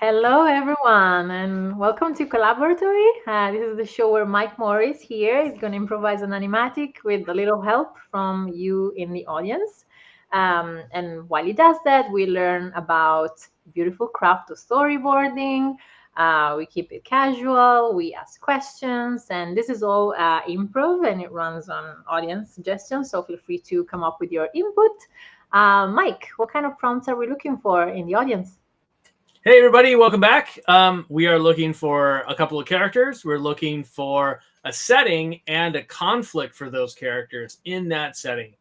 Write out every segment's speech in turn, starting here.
Hello, everyone, and welcome to Collaboratory. This is the show where Mike Morris here is going to improvise an animatic with a little help from you in the audience. And while he does that, we learn about beautiful craft of storyboarding. We keep it casual. We ask questions, and this is all improv, and it runs on audience suggestions. So feel free to come up with your input. Mike, what kind of prompts are we looking for in the audience? Hey everybody, welcome back. We are looking for a couple of characters. We're looking for a setting and a conflict for those characters in that setting.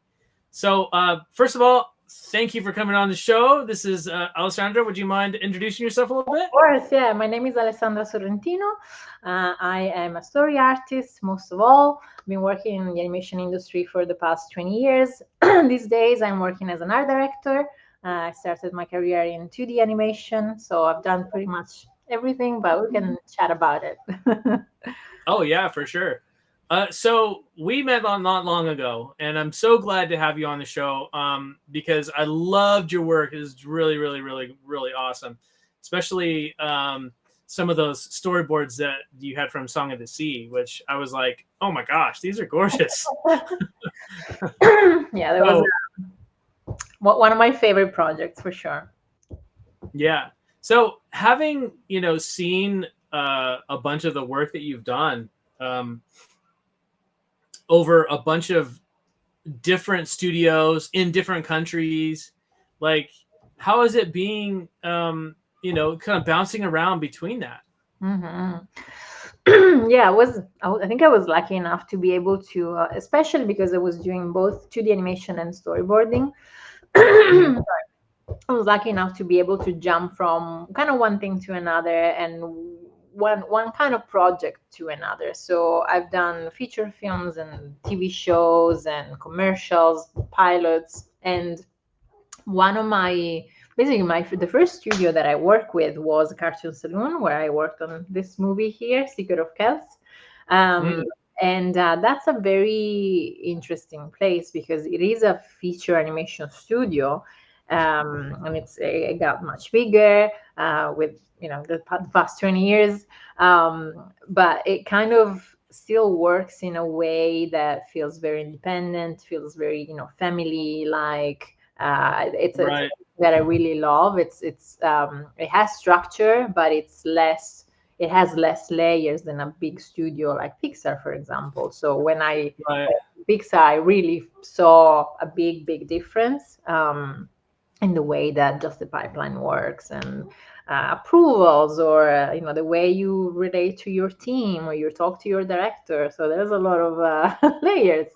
So first of all, thank you for coming on the show. This is Alessandra. Would you mind introducing yourself a little bit? Of course, yeah. My name is Alessandra Sorrentino. I am a story artist, most of all. I've been working in the animation industry for the past 20 years. These days, I'm working as an art director. I started my career in 2D animation, so I've done pretty much everything, but we can chat about it. Oh yeah, for sure. So we met not long ago, and I'm so glad to have you on the show because I loved your work. It was really, really, really, really awesome, especially some of those storyboards that you had from Song of the Sea, which I was like, oh my gosh, these are gorgeous. Yeah, that was one of my favorite projects for sure. Yeah. So having seen a bunch of the work that you've done over a bunch of different studios in different countries, like how is it being kind of bouncing around between that? Yeah, I think I was lucky enough to be able to, especially because I was doing both 2D animation and storyboarding. I was lucky enough to be able to jump from kind of one thing to another and one kind of project to another. So I've done feature films and TV shows and commercials, pilots, and one of my basically the first studio that I worked with was a cartoon saloon where I worked on this movie here, Secret of Kells. Um, and that's a very interesting place because it is a feature animation studio, and it got much bigger with the past 20 years, but it kind of still works in a way that feels very independent, feels very family like. It's Right. that I really love. It has structure, but it has less layers than a big studio like Pixar, for example. So when I Right. Pixar, I really saw a big difference in the way that just the pipeline works and approvals, or the way you relate to your team or you talk to your director. So there's a lot of layers.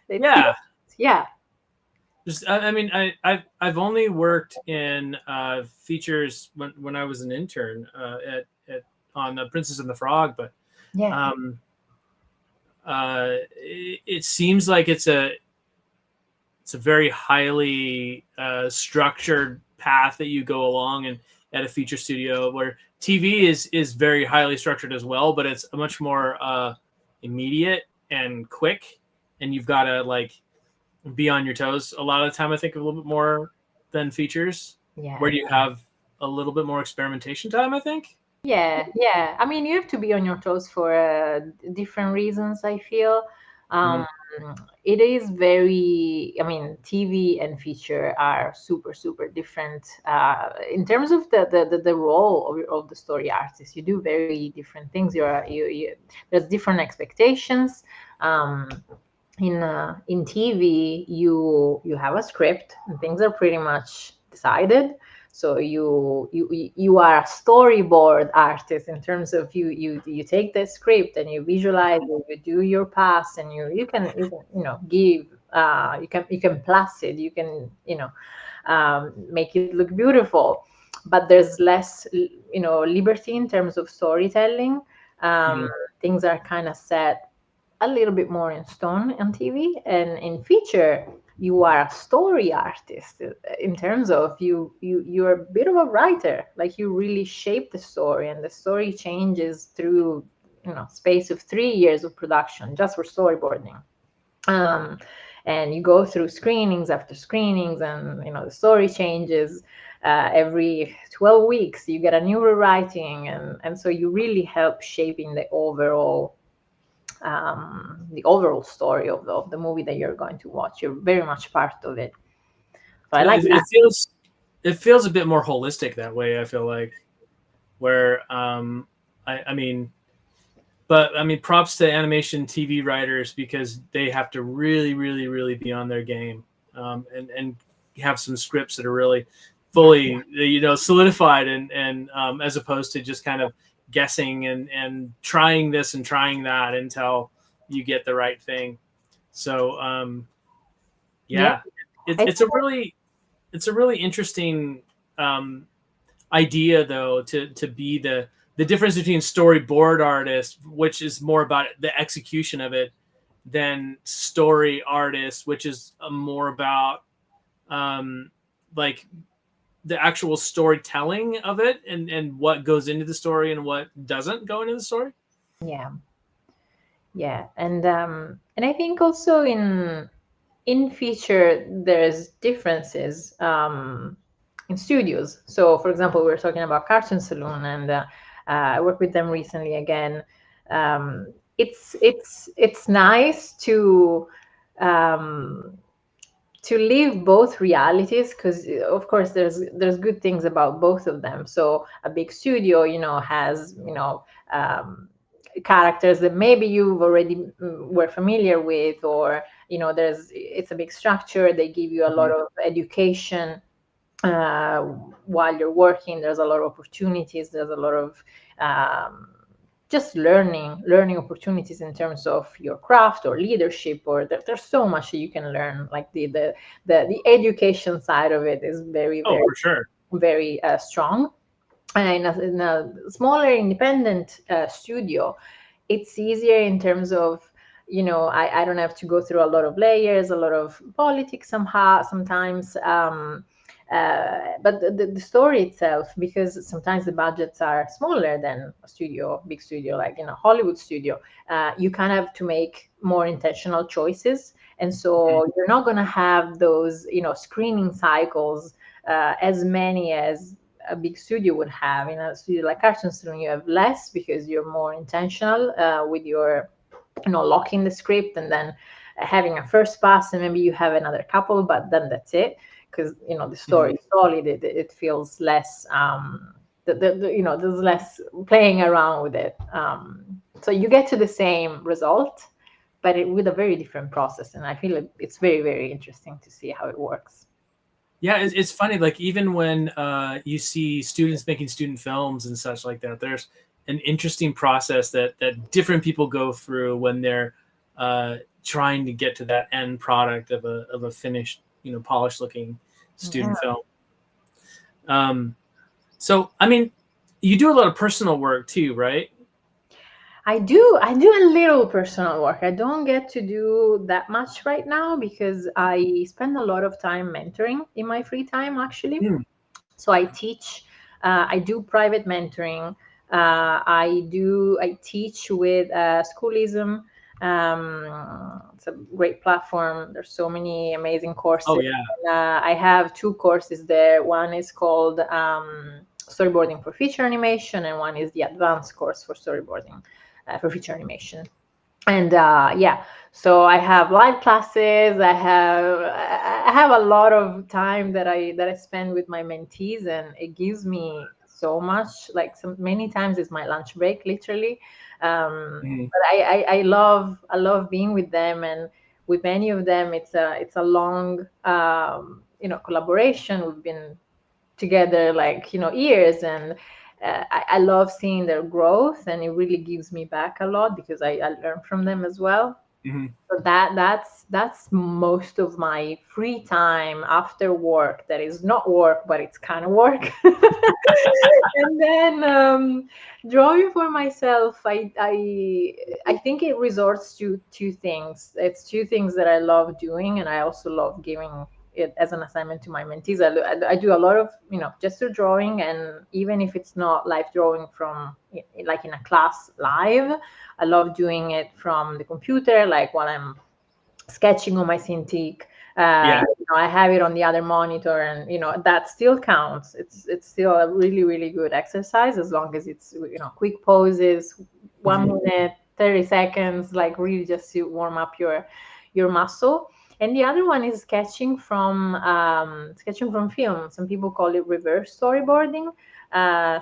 It Yeah. Yeah. Just, I mean, I've only worked in features when I was an intern at on Princess and the Frog, but Yeah. um, it seems like it's a very highly structured path that you go along and at a feature studio, where TV is very highly structured as well, but it's a much more immediate and quick, and you've got to like be on your toes a lot of the time. I think a little bit more than features, Yeah. where you have a little bit more experimentation time, I think. Yeah. I mean, you have to be on your toes for different reasons, I feel. Um, it is very, I mean, TV and feature are super different in terms of the role of the story artist. You do very different things. There's different expectations. Um, in TV, you have a script and things are pretty much decided. So you are a storyboard artist in terms of you take the script and you visualize it, you do your pass, and you can give you can plus it, you can make it look beautiful, but there's less liberty in terms of storytelling. Things are kind of set a little bit more in stone on TV, and in feature you are a story artist in terms of you're a bit of a writer, like you really shape the story, and the story changes through space of 3 years of production just for storyboarding. um, and you go through screenings after screenings, and the story changes. every 12 weeks you get a new rewriting, and so you really help shaping the overall story of the movie that you're going to watch. You're very much part of it. So I like that. It feels a bit more holistic that way. I feel like where I mean, but I mean, props to animation TV writers because they have to really, really, really be on their game, and have some scripts that are really fully, solidified, and as opposed to just kind of guessing and trying this and trying that until you get the right thing. So Yeah, yeah, it's a really interesting idea though to be the difference between storyboard artist, which is more about the execution of it, than story artist, which is more about like the actual storytelling of it, and what goes into the story and what doesn't go into the story. yeah, yeah, and I think also in feature there's differences in studios. So for example, we were talking about Cartoon Saloon, and I worked with them recently again. It's nice um, to live both realities, because of course there's good things about both of them. So a big studio, has characters that maybe you've already were familiar with, or it's a big structure. They give you a lot of education uh, while you're working. There's a lot of opportunities. There's a lot of um, just learning opportunities in terms of your craft or leadership, or there's so much that you can learn. Like the education side of it is very, Oh, very, for sure. very strong. And in a smaller independent studio, it's easier in terms of, I don't have to go through a lot of layers, a lot of politics somehow sometimes. But the story itself, because sometimes the budgets are smaller than a studio, big studio, like in a Hollywood studio, you kind of have to make more intentional choices. And so you're not going to have those, screening cycles as many as a big studio would have. In a studio like Cartoon Studio, you have less because you're more intentional with your, locking the script, and then having a first pass, and maybe you have another couple, but then that's it. Because the story is solid, it feels less. There's less playing around with it. So you get to the same result, but with a very different process, and I feel it's very, very interesting to see how it works. Yeah, it's funny. Like even when you see students making student films and such like that, there's an interesting process that different people go through when they're trying to get to that end product of a finished, polished looking student Yeah. film. So I mean, you do a lot of personal work too, right? I do a little personal work. I don't get to do that much right now because I spend a lot of time mentoring in my free time, actually. Mm. So I teach, I do private mentoring. I teach with Schoolism. It's a great platform. There's so many amazing Oh courses. yeah. I have two courses there. One is called Storyboarding for Feature Animation, and one is the advanced course for storyboarding for feature animation. And yeah, so I have live classes. I have a lot of time that I spend with my mentees, and it gives me so much. Like many times it's my lunch break, literally. Mhm. But I love being with them, and with many of them it's a long collaboration. We've been together like years, and I love seeing their growth, and it really gives me back a lot because I learn from them as well. Mhm. So that's most of my free time after work. That is not work, but it's kind of work. And then drawing for myself, I think it resorts to two things. It's two things that I love doing, and I also love giving it as an assignment to my mentees. I do a lot of gesture drawing, and even if it's not live drawing from like in a class live, I love doing it from the computer, like while I'm sketching on my Cintiq. Yeah. I have it on the other monitor, and that still counts. It's still a really, really good exercise, as long as it's quick poses, 1 minute, 30 seconds, like really just to warm up your muscle. And the other one is sketching from film. Some people call it reverse storyboarding.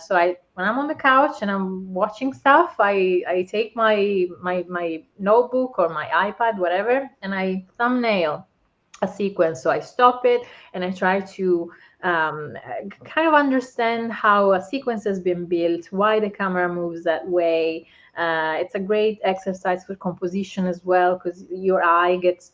So when I'm on the couch and I'm watching stuff, I take my notebook or my iPad, whatever, and I thumbnail a sequence. So I stop it and I try to um, kind of understand how a sequence has been built, why the camera moves that way. It's a great exercise for composition as well, because your eye gets,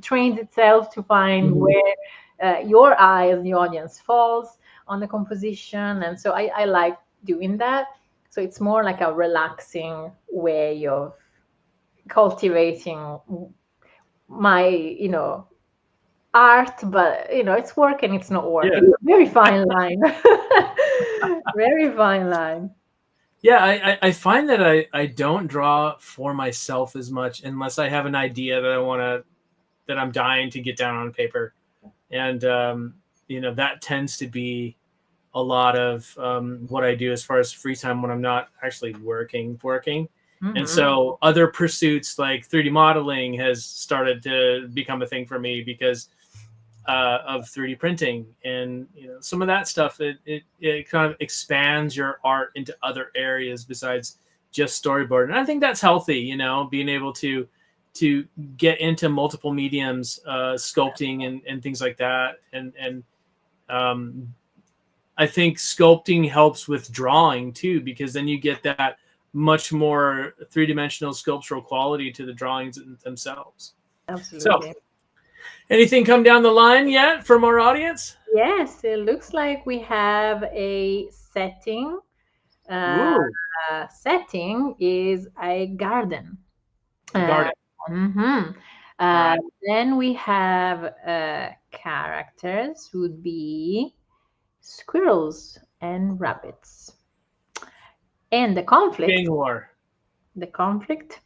trains itself to find where your eye as the audience falls on the composition. And so I like doing that. So it's more like a relaxing way of cultivating my, art, but it's work and it's not work. Yeah. It's a very fine line. Very fine line. Yeah, I find that I don't draw for myself as much unless I have an idea that I'm dying to get down on paper. And that tends to be a lot of what I do as far as free time when I'm not actually working. And so other pursuits like 3D modeling has started to become a thing for me because of 3D printing, and some of that stuff. It kind of expands your art into other areas besides just storyboard, and I think that's healthy. Being able to get into multiple mediums, sculpting and things like that, and I think sculpting helps with drawing too, because then you get that much more three-dimensional sculptural quality to the drawings themselves. So, Absolutely. anything come down the line yet from our audience? Yes, it looks like we have a setting. Uh, Ooh, Setting is a garden. a Uh, garden. mhm. All right. Then we have characters would be squirrels and rabbits. And the conflict, Gang war. the conflict,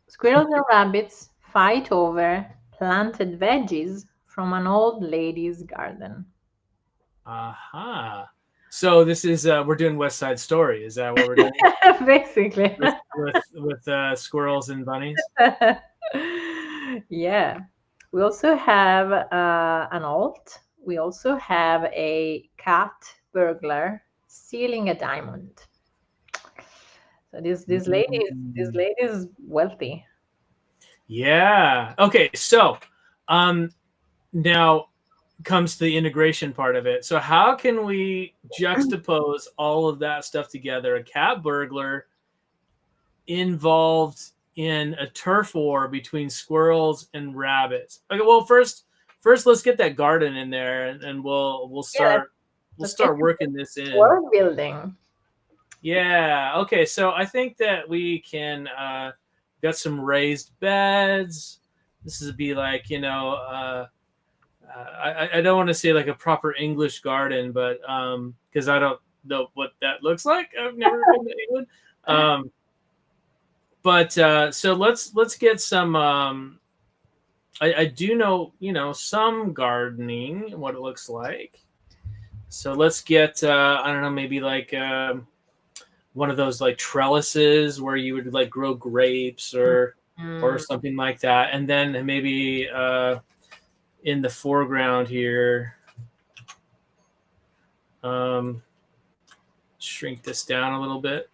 squirrels and rabbits fight over planted veggies from an old lady's garden. Aha. So this is we're doing West Side Story. Is that what we're doing Basically. with squirrels and bunnies? Yeah. We also have an alt. We also have a cat burglar stealing a diamond. So this lady is wealthy. Yeah. Okay. So, now comes the integration part of it. So how can we juxtapose all of that stuff together? A cat burglar involved in a turf war between squirrels and rabbits. Okay, well first let's get that garden in there, and we'll Yeah, start let's get working this in. world building. Yeah. Okay. So I think that we can got some raised beds. This is be like I don't want to say like a proper English garden, but because I don't know what that looks like. I've never been to England. But so let's get some. I do know some gardening, what it looks like. So let's get I don't know, maybe like one of those like trellises where you would like grow grapes or Mm, something like that, and then maybe in the foreground here, um, shrink this down a little bit.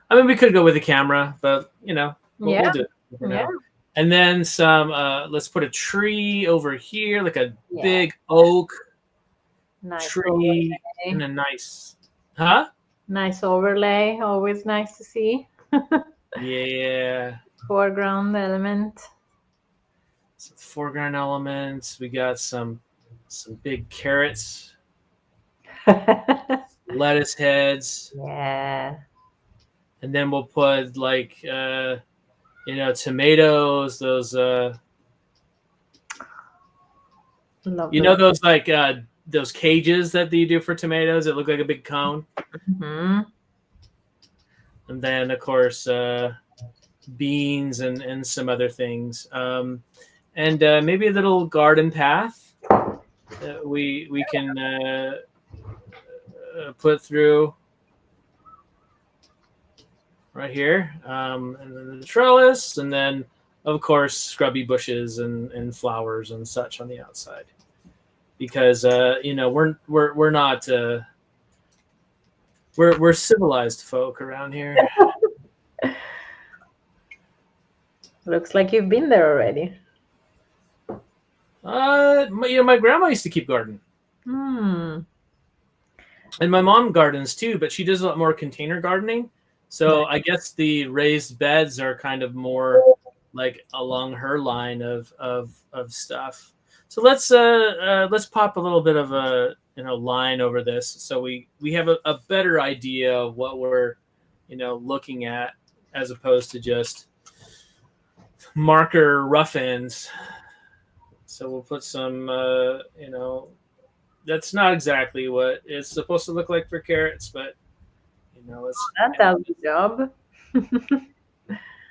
I mean, we could go with a camera, but yeah, we'll do it for yeah, now. And then some. Let's put a tree over here, like a yeah. big oak Nice tree, and overlay. a nice, huh? Nice overlay. Always nice to see. Yeah. Foreground element. Some foreground elements. We got some big carrots, lettuce heads, Yeah. and then we'll put like tomatoes. Those Lovely. those like those cages that you do for tomatoes that look like a big cone. Hmm. And then of course beans and some other things. and maybe a little garden path that we can put through right here, and then the trellis, and then of course scrubby bushes and flowers and such on the outside, because we're not we're civilized folk around here. Looks like you've been there already. My grandma used to keep garden, Hmm. and my mom gardens too, but she does a lot more container gardening. So I guess the raised beds are kind of more like along her line of stuff. So let's pop a little bit of a line over this, so we have a better idea of what we're looking at, as opposed to just marker rough ends. So we'll put some that's not exactly what it's supposed to look like for carrots, but let's That does the job.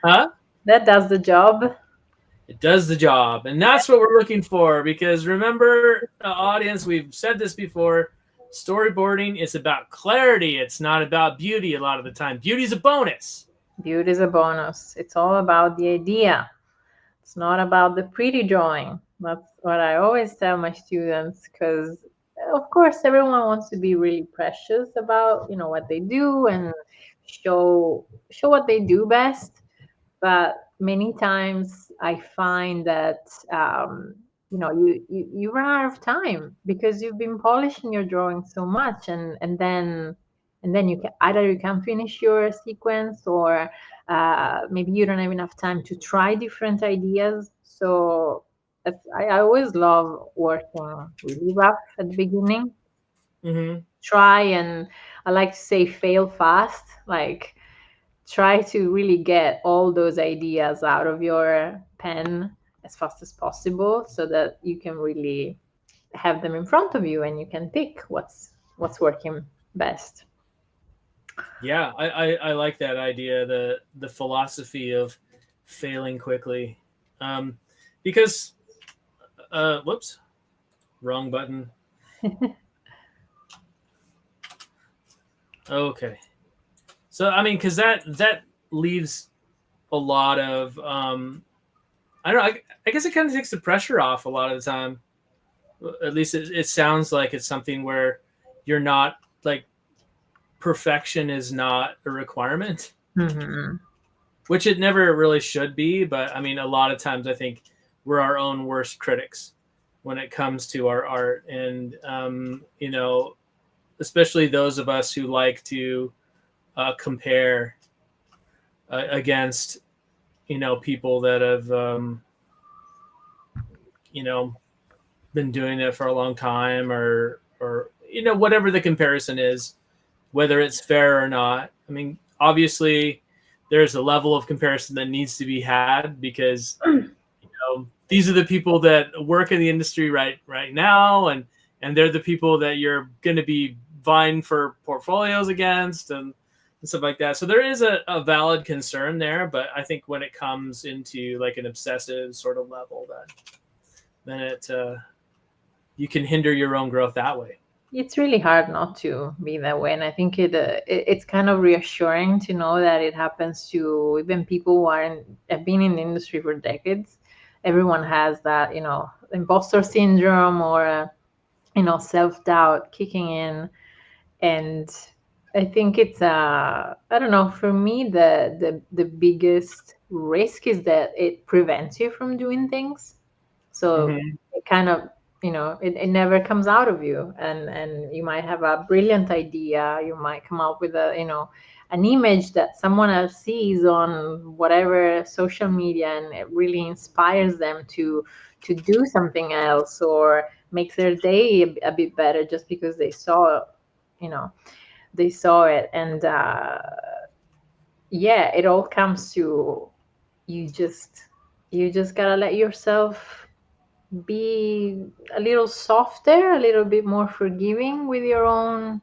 huh. That does the job. It does the job, and that's what we're looking for. Because remember, audience, we've said this before: storyboarding is about clarity. It's not about beauty. A lot of the time, beauty is a bonus. Beauty is a bonus. It's all about the idea. It's not about the pretty drawing. That's what I always tell my students, because of course everyone wants to be really precious about what they do and show what they do best. But many times I find that you run out of time because you've been polishing your drawing so much, and then you can either you can finish your sequence, or maybe you don't have enough time to try different ideas. So I always love working really rough at the beginning. Mm-hmm. Try, and I like to say fail fast. Like, try to really get all those ideas out of your pen as fast as possible, so that you can really have them in front of you and you can pick what's working best. Yeah, I like that idea. The philosophy of failing quickly, because whoops, wrong button. Okay. So I mean, because that leaves a lot of I don't know. I guess it kind of takes the pressure off a lot of the time. At least it sounds like it's something where you're not like perfection is not a requirement, Hmm. which it never really should be. But I mean, a lot of times I think we're our own worst critics when it comes to our art, and especially those of us who like to compare against people that have been doing it for a long time, or whatever the comparison is, whether it's fair or not. I mean, obviously there's a level of comparison that needs to be had, because these are the people that work in the industry right now, and they're the people that you're going to be vying for portfolios against, and stuff like that. So there is a valid concern there, but I think when it comes into like an obsessive sort of level, then it you can hinder your own growth that way. It's really hard not to be that way, and I think it's kind of reassuring to know that it happens to even people who have been in the industry for decades. Everyone has that, imposter syndrome, or self-doubt kicking in. And I think it's I don't know, for me the biggest risk is that it prevents you from doing things. So Mm-hmm. it kind of, it never comes out of you, and you might have a brilliant idea, you might come up with an image that someone else sees on whatever social media, and it really inspires them to do something else, or makes their day a bit better, just because you know they saw it. And yeah, it all comes to, you just gotta let yourself be a little softer, a little bit more forgiving with your own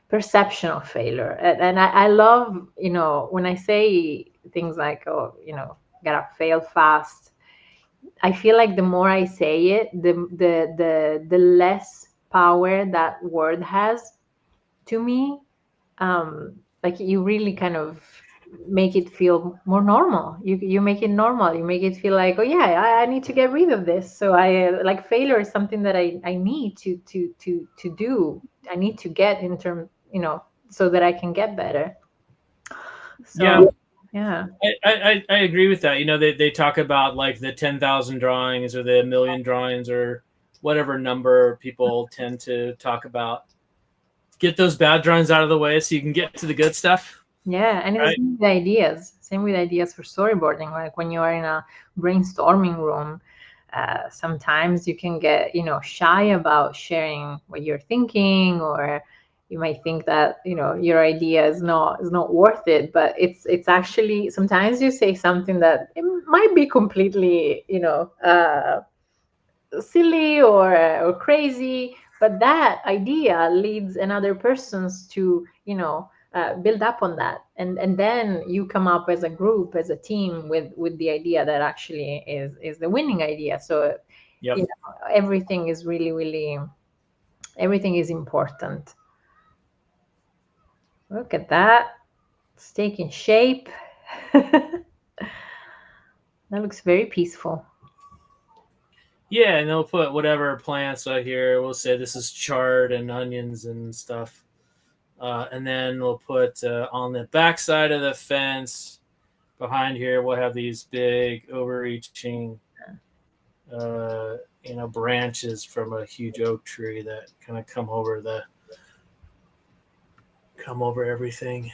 perception of failure. And I love, when I say things like, oh, gotta fail fast. I feel like the more I say it, the less power that word has to me. Like you really kind of make it feel more normal. You make it normal. You make it feel like, oh yeah, I need to get rid of this. So I like failure is something that I need to do. I need to get in term, so that I can get better. Yeah, So yeah. I agree with that. They talk about like the 10,000 drawings or the million drawings or whatever number people tend to talk about. Get those bad drawings out of the way so you can get to the good stuff. Yeah, and it's Right? same with ideas. Same with ideas for storyboarding. Like when you are in a brainstorming room, sometimes you can get, shy about sharing what you're thinking, or you might think that, your idea is not worth it. But it's actually sometimes you say something that it might be completely, silly or crazy, but that idea leads another persons to build up on that, and then you come up as a group, as a team, with the idea that actually is the winning idea. So Yep. everything is really, really, everything is important. Look at that, it's taking shape. That looks very peaceful. Yeah, and they'll put whatever plants out here. We'll say this is chard and onions and stuff. And then we'll put on the back side of the fence behind here, we'll have these big overreaching, branches from a huge oak tree that kind of come over everything.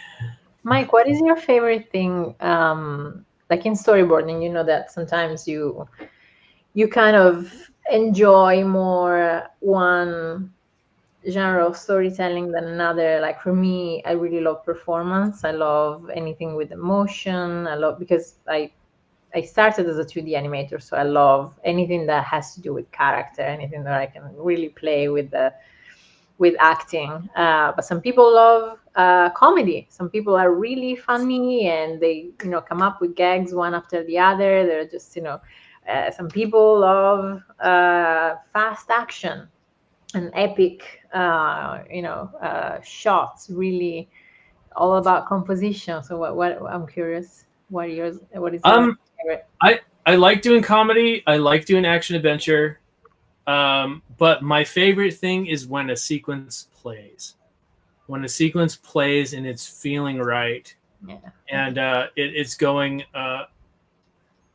Mike, what is your favorite thing, like in storyboarding? You know that sometimes you kind of enjoy more one genre of storytelling than another. Like for me, I really love performance. I love anything with emotion. I love, because I started as a 2D animator, so I love anything that has to do with character, anything that I can really play with acting. But some people love comedy. Some people are really funny and they, come up with gags one after the other. They're just, some people love fast action and epic, shots. Really, all about composition. So what I'm curious, what is your Um, favorite? I like doing comedy. I like doing action adventure. But my favorite thing is when a sequence plays. When a sequence plays and it's feeling right, Yeah. and it's going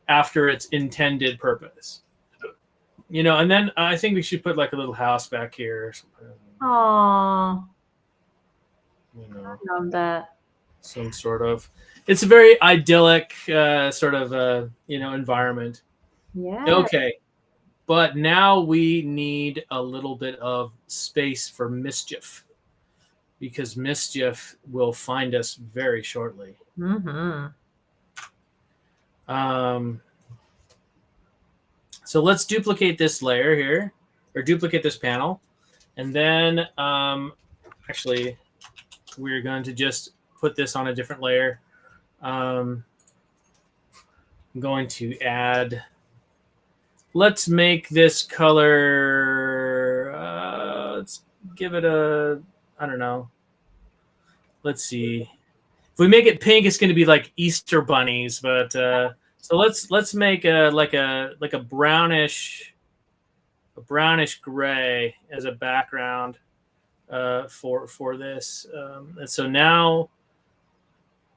after its intended purpose. And then I think we should put like a little house back here or something. Oh, You I know, love that. some sort of. It's a very idyllic sort of environment. Yeah. Okay, but now we need a little bit of space for mischief because mischief will find us very shortly. Mm-hmm. Um, so let's duplicate this layer here, or duplicate this panel, and then actually we're going to just put this on a different layer. I'm going to add. Let's make this color. Let's give it a. I don't know. Let's see. If we make it pink, it's going to be like Easter bunnies. But so let's make a brownish gray as a background for this. And so now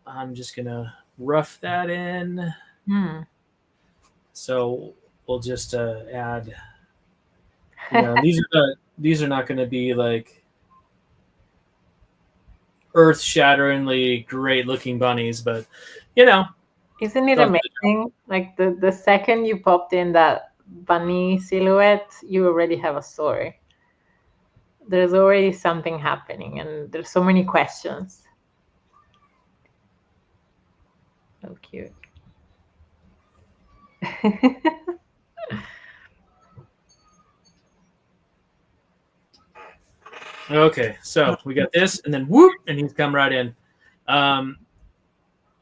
I'm just gonna rough that in. Hmm. So we'll just add. These are not going to be like earth-shatteringly great-looking bunnies, but you know, Isn't it they'll do the job. amazing? Like the second you popped in that bunny silhouette, you already have a story. There's already something happening, and there's so many questions. So cute. Okay, so we got this, and then whoop, and he's come right in. All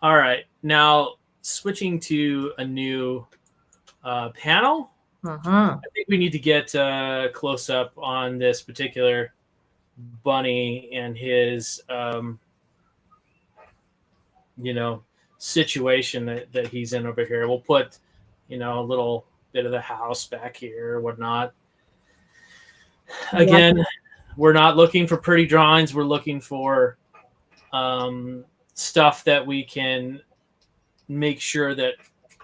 right, now switching to a new panel. Mm-hmm. I think we need to get close up on this particular bunny and his, situation that he's in over here. We'll put, a little bit of the house back here or whatnot. Again, we're not looking for pretty drawings. We're looking for stuff that we can make sure that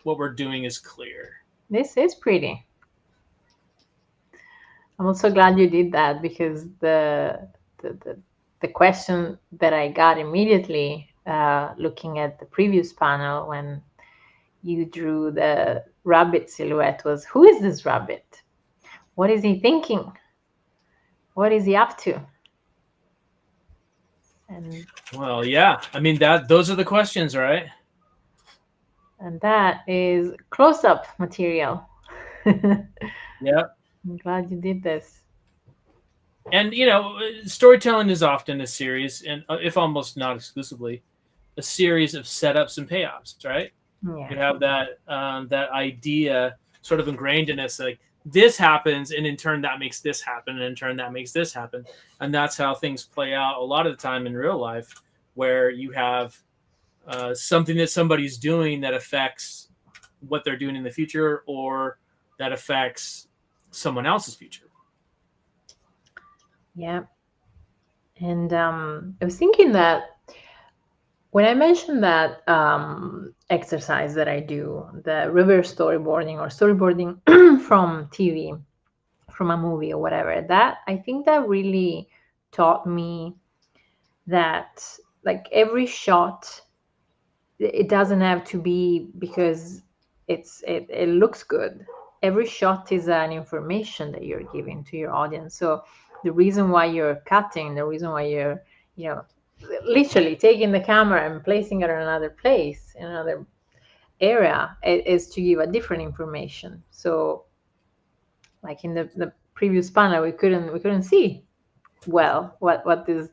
what we're doing is clear. This is pretty. I'm also glad you did that, because the question that I got immediately looking at the previous panel when you drew the rabbit silhouette was, who is this rabbit? What is he thinking? What is he up to? And well, yeah, I mean those are the questions, right? And that is close-up material. Yeah. I'm glad you did this. And storytelling is often a series, and if almost not exclusively, a series of setups and payoffs, right? Yeah. You have that idea sort of ingrained in us, like this happens, and in turn that makes this happen, and in turn that makes this happen, and that's how things play out a lot of the time in real life, where you have something that somebody's doing that affects what they're doing in the future, or that affects someone else's future. Yeah. And I was thinking that when I mentioned that exercise that I do, the reverse storyboarding or storyboarding from TV, from a movie or whatever, that I think that really taught me that, like, every shot, it doesn't have to be because it looks good. Every shot is an information that you're giving to your audience. So the reason why you're cutting, the reason why you're, literally taking the camera and placing it in another place, in another area, is to give a different information. So like in the previous panel, we couldn't see well what this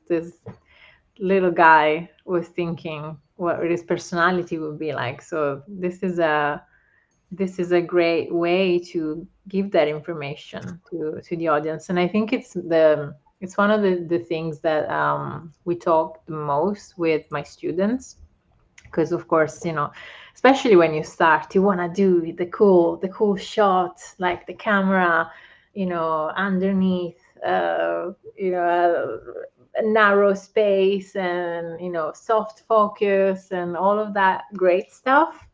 little guy was thinking, what his personality would be like. So this is a great way to give that information to the audience. And I think it's one of the things that we talk the most with my students, because of course, especially when you start, you want to do the cool shot, like the camera, underneath a narrow space, and soft focus and all of that great stuff.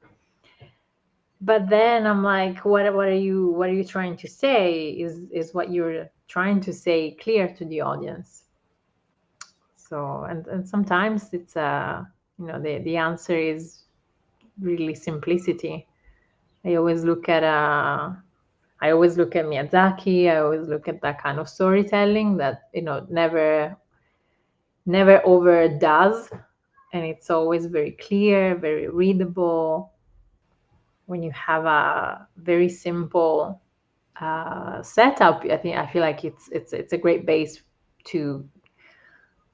But then I'm like, what are you trying to say? Is what you're trying to say clear to the audience? So and sometimes it's the answer is really simplicity. I always look at Miyazaki. I always look at that kind of storytelling that never overdoes, and it's always very clear, very readable. When you have a very simple setup, I feel like it's a great base to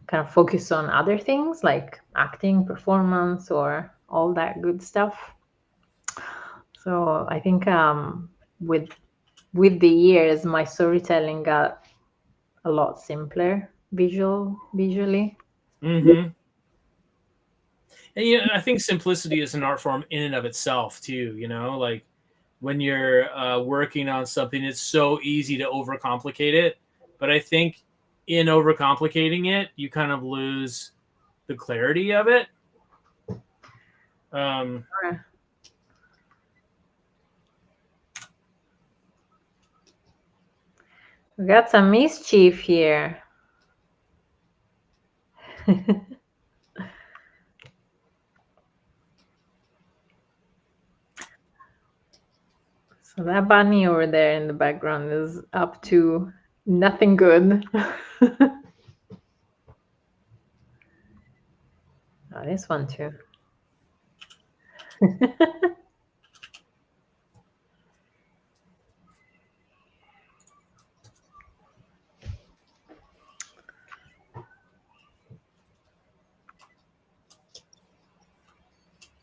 kind of focus on other things like acting, performance, or all that good stuff. So I think with the years, my storytelling got a lot simpler visually. Mm-hmm. And I think simplicity is an art form in and of itself too. Like when you're working on something, it's so easy to overcomplicate it. But I think in overcomplicating it, you kind of lose the clarity of it. We got some mischief here. So that bunny over there in the background is up to nothing good. Oh, this one too.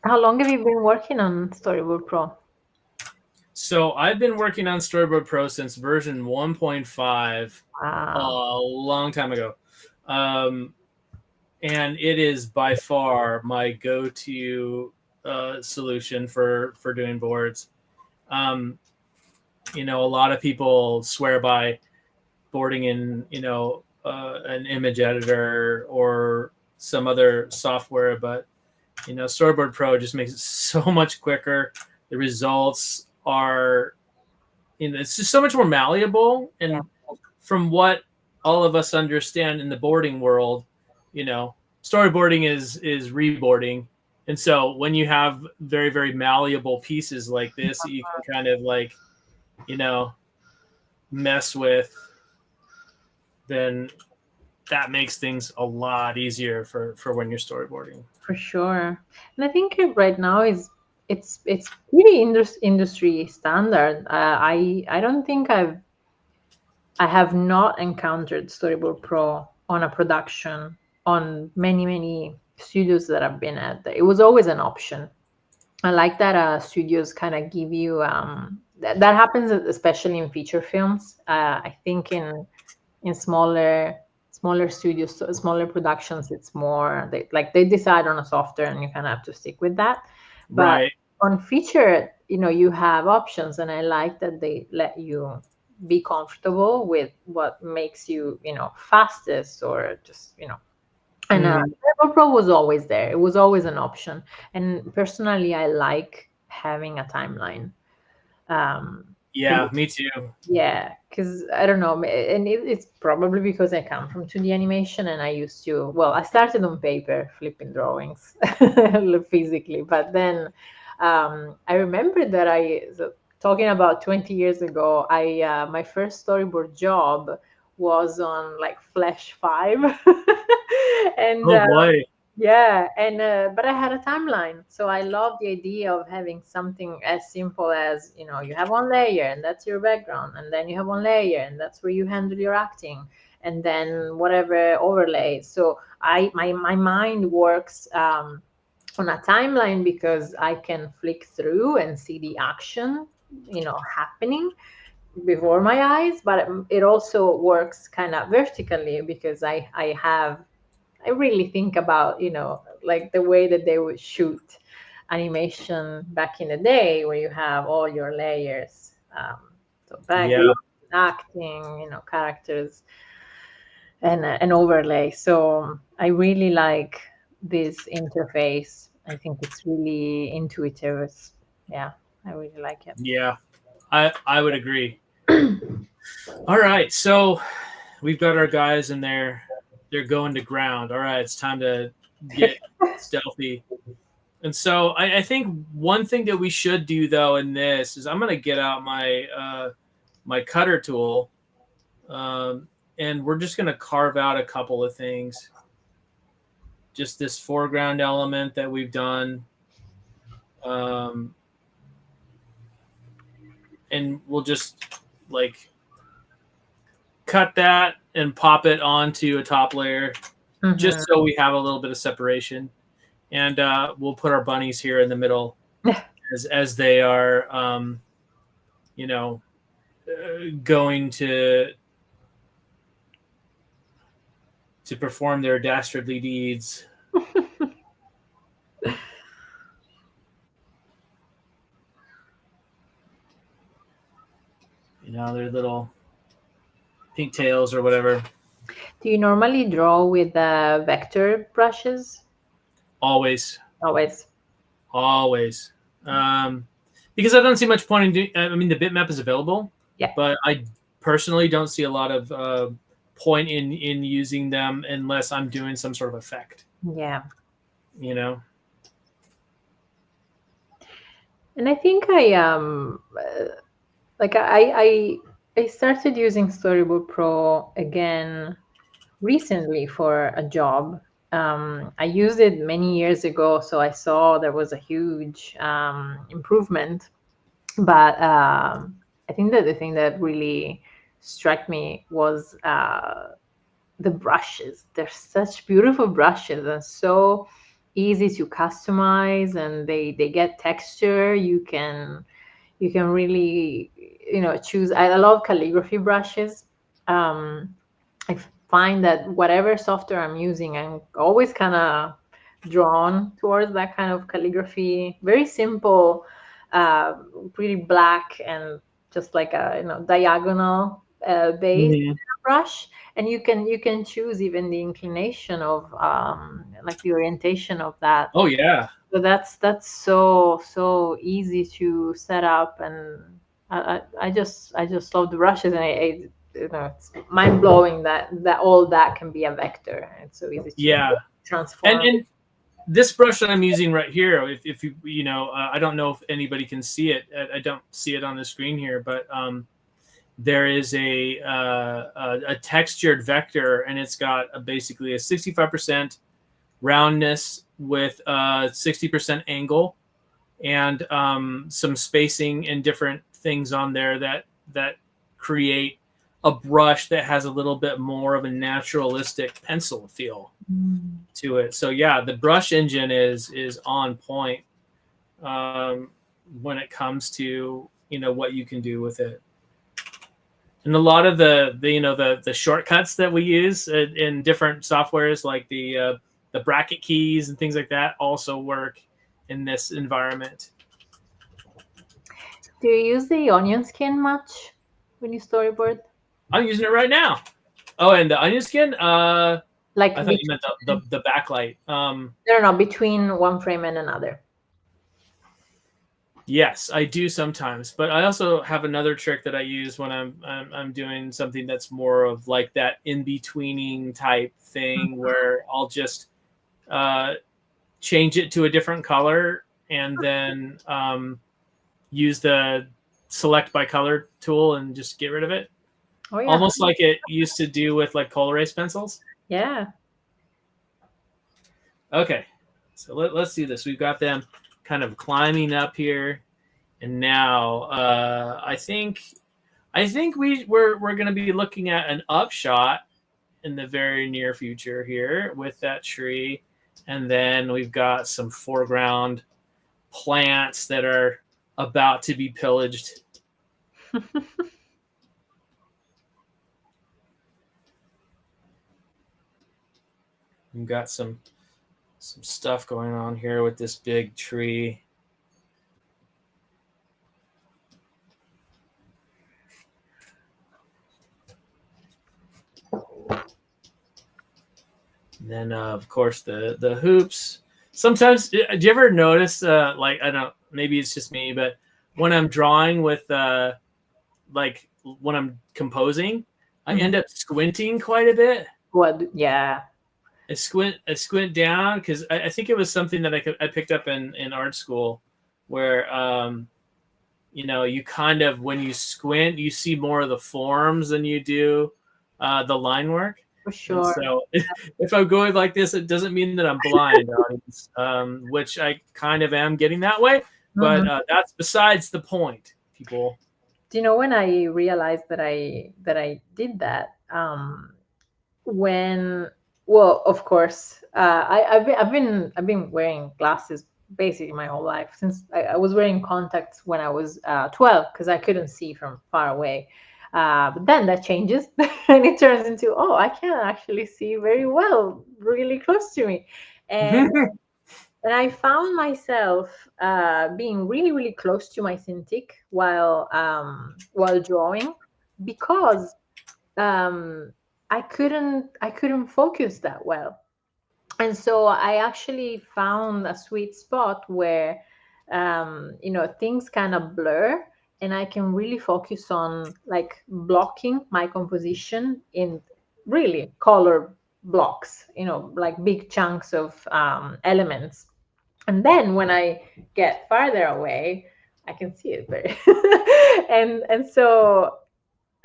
How long have you been working on Storyboard Pro? So I've been working on Storyboard Pro since version 1.5 a Wow. long time ago. Um, and it is by far my go-to solution for doing boards. Um, a lot of people swear by boarding in, an image editor or some other software, but Storyboard Pro just makes it so much quicker. The results are, it's just so much more malleable. Yeah, And from what all of us understand in the boarding world, storyboarding is reboarding. And so when you have very, very malleable pieces like this that you can kind of like, you know, mess with, then that makes things a lot easier for when you're storyboarding. for sure. And I think right now is it's pretty industry standard. I don't think I have not encountered Storyboard Pro on a production on many studios that I've been at. It was always an option. I like that studios kind of give you that happens especially in feature films. I think in smaller studios, smaller productions, it's more they decide on a software and you kind of have to stick with that. But Right. on feature, you have options, and I like that they let you be comfortable with what makes you fastest, or just and Mm, Trello Pro was always there. It was always an option. And personally, I like having a timeline. Um, 'Cause yeah, me too. yeah, because I don't know, and it's probably because I come from 2D animation, and I used to, well, I started on paper, flipping drawings physically, but then I remember that talking about 20 years ago, my first storyboard job was on like Flash 5. And Oh boy. yeah, and but I had a timeline, so I love the idea of having something as simple as you have one layer and that's your background, and then you have one layer and that's where you handle your acting, and then whatever overlay. So my mind works on a timeline because I can flick through and see the action, happening before my eyes, but it also works kind of vertically because I really think about, like the way that they would shoot animation back in the day, where you have all your layers. So Yeah. background, acting, characters, and an overlay. So I really like this interface. I think it's really intuitive. Yeah, I really like it. Yeah. I would agree. All right. So we've got our guys in there. They're going to ground. All right. It's time to get stealthy. And so I think one thing that we should do though in this is I'm going to get out my cutter tool, and we're just going to carve out a couple of things. Just this foreground element that we've done, um, and we'll just like cut that and pop it onto a top layer, just Mhm. so we have a little bit of separation. And we'll put our bunnies here in the middle as they are, you know, going to perform their dastardly deeds. Their little pink tails or whatever. Do you normally draw with vector brushes? Always, Always. always. Because I don't see much point in doing. I mean, the bitmap is available, Yeah. but I personally don't see a lot of point in using them unless I'm doing some sort of effect. Yeah. You know. And I think like I started using Storyboard Pro again recently for a job. I used it many years ago, so I saw there was a huge improvement. But I think that the thing that really struck me was the brushes. They're such beautiful brushes, and so easy to customize, and they get texture. You can really, choose. I love calligraphy brushes. I find that whatever software I'm using, I'm always kind of drawn towards that kind of calligraphy. Very simple, uh, pretty black, and just like a diagonal base Mhm. brush. And you can choose even the inclination of like the orientation of that. Oh yeah. So that's so easy to set up, and I just love the brushes, and it's mind blowing that all that can be a vector. It's so easy to Yeah. And transform. and this brush that I'm using right here, if you I don't know if anybody can see it. I don't see it on the screen here, but there is a textured vector, and it's got basically a 65% roundness with 60% angle, and some spacing and different things on there that create a brush that has a little bit more of a naturalistic pencil feel to it. So yeah, the brush engine is on point um, when it comes to what you can do with it. And a lot of the shortcuts that we use in different softwares, like the bracket keys and things like that, also work in this environment. Do you use the onion skin much when you storyboard? I'm using it right now. Oh, and the onion skin. Like I thought you between, meant the backlight. no, between one frame and another. Yes, I do sometimes, but I also have another trick that I use when I'm doing something that's more of like that in betweening type thing, where I'll just uh, change it to a different color, and then use the select by color tool and just get rid of it. Oh yeah, Almost like it used to do with like coal erase pencils. yeah. Okay, so let's do this. We've got them kind of climbing up here, and now I think we're going to be looking at an upshot in the very near future here with that tree, and then we've got some foreground plants that are about to be pillaged. We've got some stuff going on here with this big tree. And then of course the hoops. Sometimes do you ever notice like I don't, maybe it's just me, but when I'm drawing with like when I'm composing, I Mhm. end up squinting quite a bit. What? Yeah. I squint down because I think it was something that I picked up in art school, where you kind of, when you squint, you see more of the forms than you do the line work. For And sure. so if I'm going like this, it doesn't mean that I'm blind, audience, which I kind of am getting that way. But Mhm. that's besides the point, people. Do you know when I realized that I did that? When, well, of course, I've been wearing glasses basically my whole life, since I was wearing contacts when I was 12, because I couldn't see from far away. But then that changes, and it turns into, oh, I can actually see very well, really close to me. And I found myself being really, really close to my Cintiq while drawing, because um, I couldn't focus that well. And so I actually found a sweet spot where things kind of blur, and I can really focus on like blocking my composition in really color blocks, like big chunks of elements. And then when I get farther away, I can see it very and so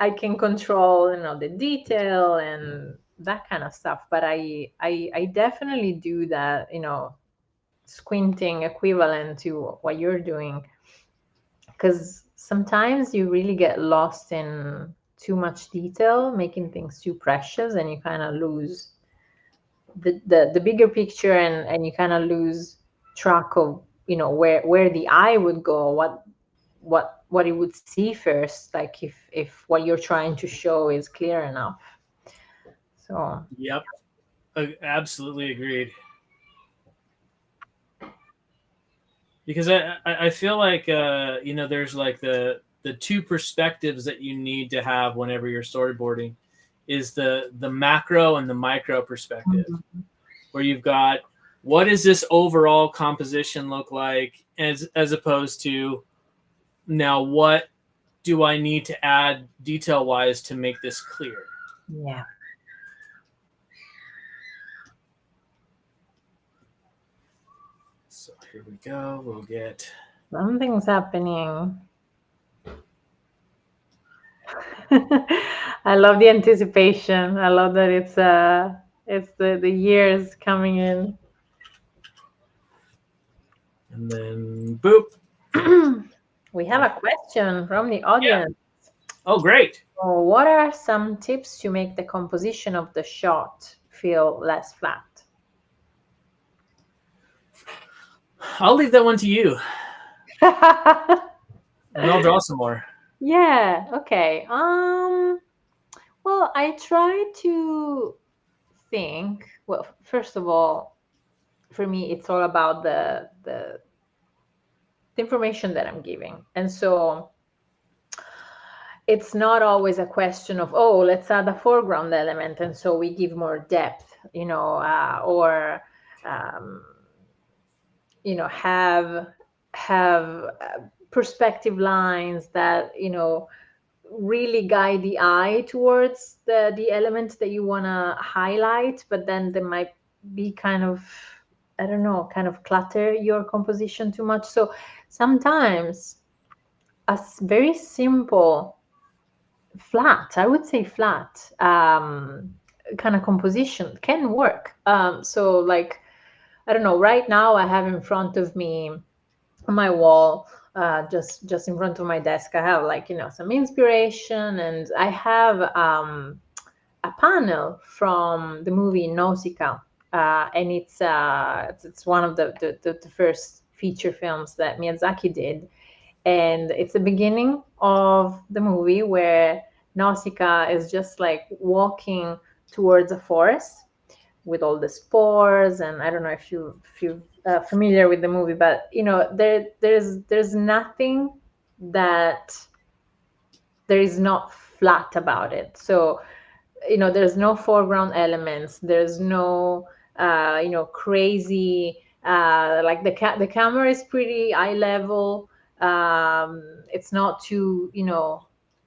I can control, the detail and that kind of stuff. But I definitely do that, squinting equivalent to what you're doing, because sometimes you really get lost in too much detail, making things too precious, and you kind of lose the bigger picture, and you kind of lose track of, where the eye would go, what it would see first, like if what you're trying to show is clear enough. So Yep. Absolutely agreed. Because I feel like there's like the two perspectives that you need to have whenever you're storyboarding is the macro and the micro perspective, mhm. where you've got what does this overall composition look like, as opposed to now what do I need to add detail wise to make this clear. Yeah. So here we go. We'll get Something's happening. I love the anticipation. I love that it's the years coming in. and then boop. We have a question from the Yeah. audience. Oh, great. So what are some tips to make the composition of the shot feel less flat? I'll leave that one to you, and I'll draw some more. Yeah, okay. Well, I try to think, well, first of all, for me it's all about the information that I'm giving. And so it's not always a question of, oh, let's add a foreground element and so we give more depth, or um, have perspective lines that really guide the eye towards the element that you want to highlight, but then they might be kind of, I don't know, kind of clutter your composition too much. So sometimes a very simple flat, I would say flat, kind of composition can work. So like, I don't know, right now I have in front of me on my wall, just in front of my desk, I have like, some inspiration, and I have a panel from the movie Nausicaa. And it's one of the first feature films that Miyazaki did. And it's the beginning of the movie where Nausicaa is just like walking towards a forest with all the spores. And I don't know if you familiar with the movie, but there's nothing that there is not flat about it. So there's no foreground elements, there's no crazy, like the camera is pretty eye level. It's not too,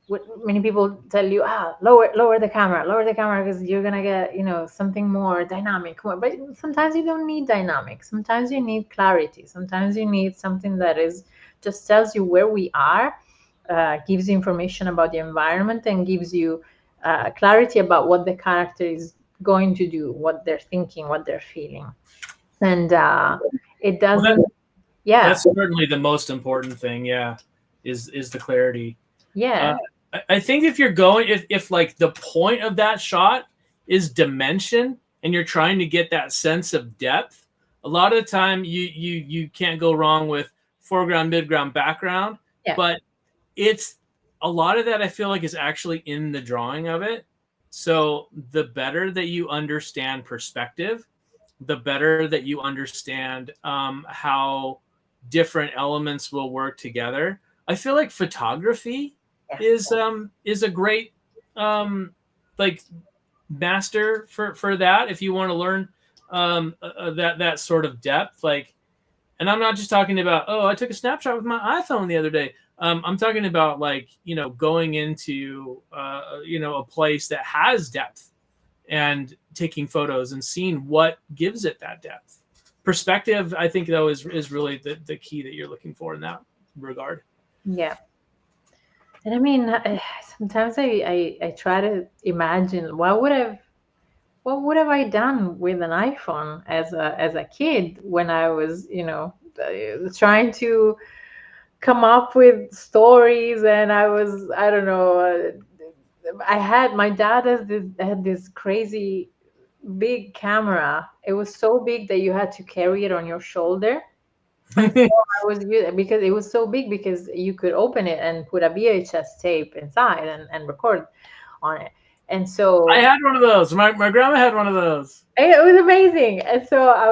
what many people tell you, lower the camera because you're gonna get something more dynamic, more. But sometimes you don't need dynamic, sometimes you need clarity, sometimes you need something that is just tells you where we are, gives you information about the environment, and gives you clarity about what the character is going to do, what they're thinking, what they're feeling. And it Well, doesn't, yeah, that's certainly the most important thing. Yeah, is the clarity. Uh, yeah, I think if you're going, if like the point of that shot is dimension, and you're trying to get that sense of depth, a lot of the time you can't go wrong with foreground, midground, background. yeah, But it's a lot of that I feel like is actually in the drawing of it. So the better that you understand perspective, the better that you understand how different elements will work together. I feel like photography yeah, is a great like master for that if you want to learn that sort of depth. Like, and I'm not just talking about, oh, I took a snapshot with my iPhone the other day. I'm talking about like, going into a place that has depth and taking photos and seeing what gives it that depth. Perspective, I think, though, is really the key that you're looking for in that regard. yeah. And I mean, sometimes I try to imagine what would have I done with an iPhone as a kid when I was trying to come up with stories, and I don't know, I had my dad had this crazy big camera. It was so big that you had to carry it on your shoulder. And so I was because it was so big, because you could open it and put a VHS tape inside and record on it. And I so had one of those. My grandma had one of those. it was amazing. And so I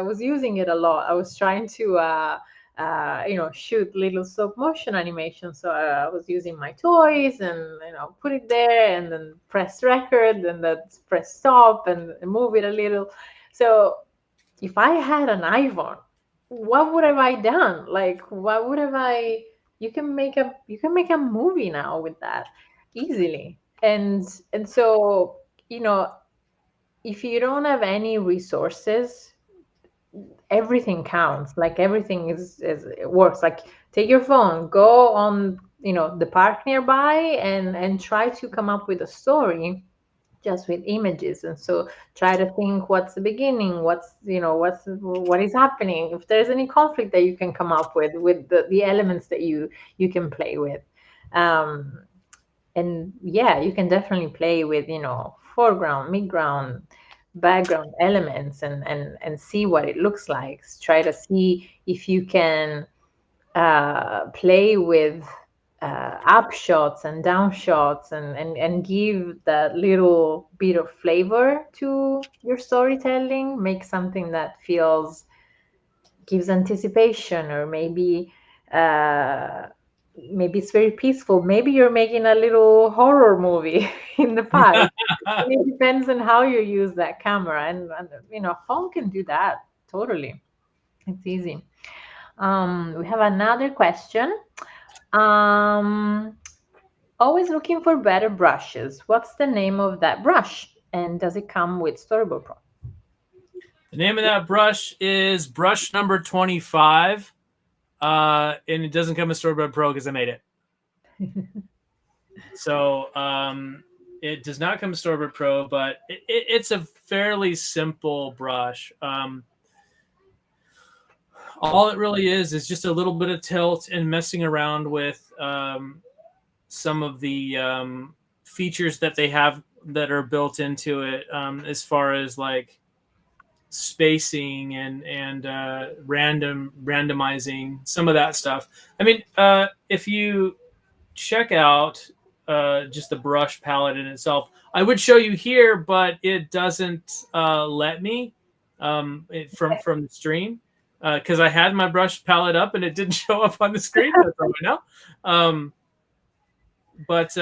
was using it a lot. I was trying to shoot little stop motion animation. So I was using my toys and put it there and then press record and then press stop and move it a little. So if I had an iPhone, what would have I done? Like, what would have I? You can make a movie now with that easily, and so you know if you don't have any resources, everything counts. Like everything is it works. Like take your phone, go on the park nearby, and try to come up with a story just with images. And so try to think what's the beginning, what is happening, if there's any conflict that you can come up with the elements that you can play with. And yeah, you can definitely play with foreground, midground, background elements, and see what it looks like. Try to see if you can play with up shots and down shots, and give that little bit of flavor to your storytelling. Make something that gives anticipation, or maybe it's very peaceful. Maybe you're making a little horror movie in the park. It depends on how you use that camera, and phone can do that totally. It's easy. We have another question. Um, Always looking for better brushes. What's the name of that brush? And does it come with Storyboard Pro? The name of that brush is brush number 25. And it doesn't come with Storyboard Pro because I made it. So it does not come with Storyboard Pro, but it's a fairly simple brush. All it really is just a little bit of tilt and messing around with some of the features that they have that are built into it, as far as like spacing and randomizing some of that stuff. I mean, if you check out just the brush palette in itself, I would show you here, but it doesn't let me from the stream, because I had my brush palette up and it didn't show up on the screen. That's all I know. But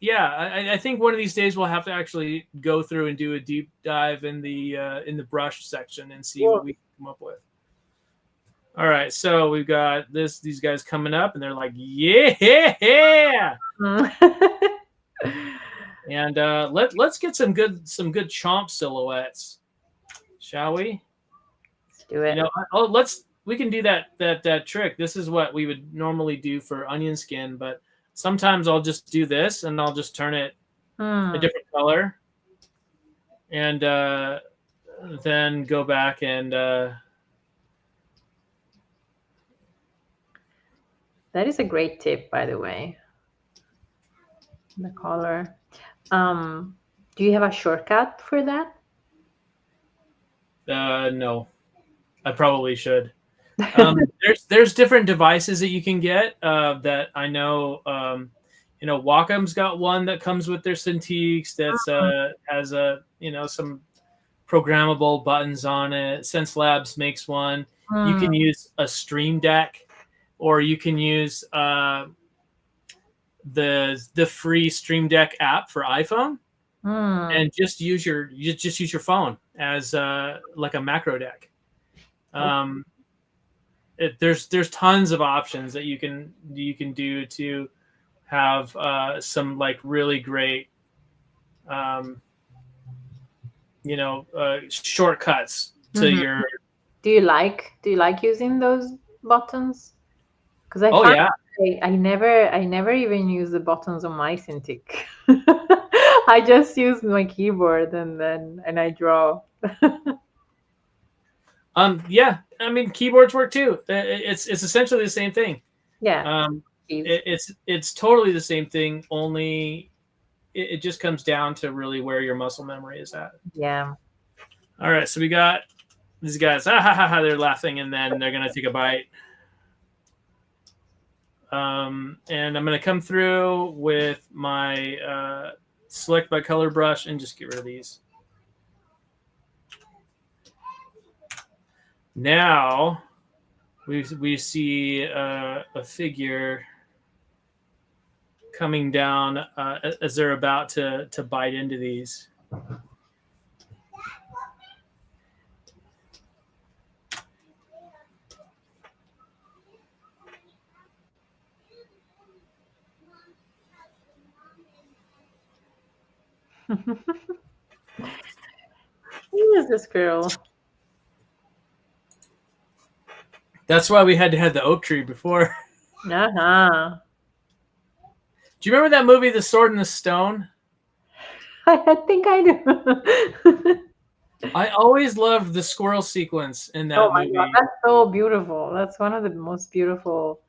yeah, I think one of these days we'll have to actually go through and do a deep dive in the brush section and see what we can come up with. All right, so we've got these guys coming up, and they're like, yeah. And let's get some good chomp silhouettes, shall we? Let's do it. We can do that trick. This is what we would normally do for onion skin, but sometimes I'll just do this and I'll just turn it a different color, and then go back and that is a great tip, by the way. The color. Do you have a shortcut for that? No, I probably should. There's different devices that you can get that I know. Wacom's got one that comes with their Cintiqs that's has some programmable buttons on it. Sense Labs makes one. You can use a Stream Deck, or you can use the free Stream Deck app for iPhone, and just use your phone as like a macro deck. There's tons of options that you can do to have some like really great shortcuts to your. Do you like using those buttons? Because I never even use the buttons on my Cintiq. I just use my keyboard and I draw. Yeah, I mean keyboards work too. It's essentially the same thing. Yeah. It's totally the same thing. Only it just comes down to really where your muscle memory is at. Yeah. All right, so we got these guys. Ah, ha, ha, ha, they're laughing, and then they're gonna take a bite. And I'm gonna come through with my select by color brush and just get rid of these. Now we see a figure coming down as they're about to bite into these. Who is this girl? That's why we had to have the oak tree before. Uh-huh. Do you remember that movie, The Sword and the Stone? I think I do. I always loved the squirrel sequence in Oh that my movie. God, that's so beautiful. That's one of the most beautiful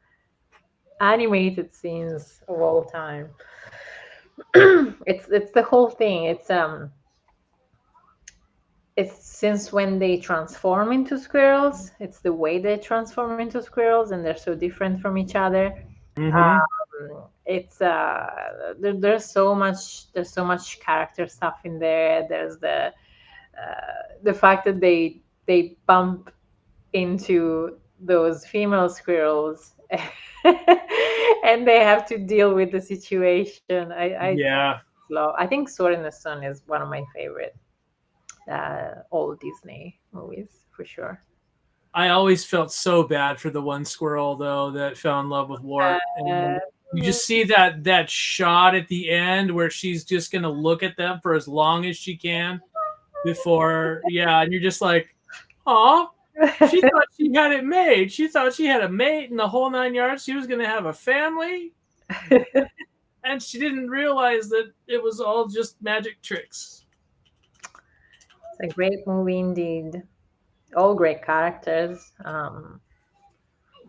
animated scenes of all time. It's the whole thing. It's since when they transform into squirrels. It's the way they transform into squirrels, and they're so different from each other. Mm-hmm. It's there's so much character stuff in there. There's the fact that they bump into those female squirrels and they have to deal with the situation. Yeah. Love. I think Sword in the Sun is one of my favorite old Disney movies for sure. I always felt so bad for the one squirrel though that fell in love with Wart, Uh, and you just see that shot at the end where she's just gonna look at them for as long as she can before, yeah, and you're just like, oh, she thought she had it made. She thought she had a mate and the whole 9 yards. She was gonna have a family, and she didn't realize that it was all just magic tricks. It's a great movie indeed. All great characters. All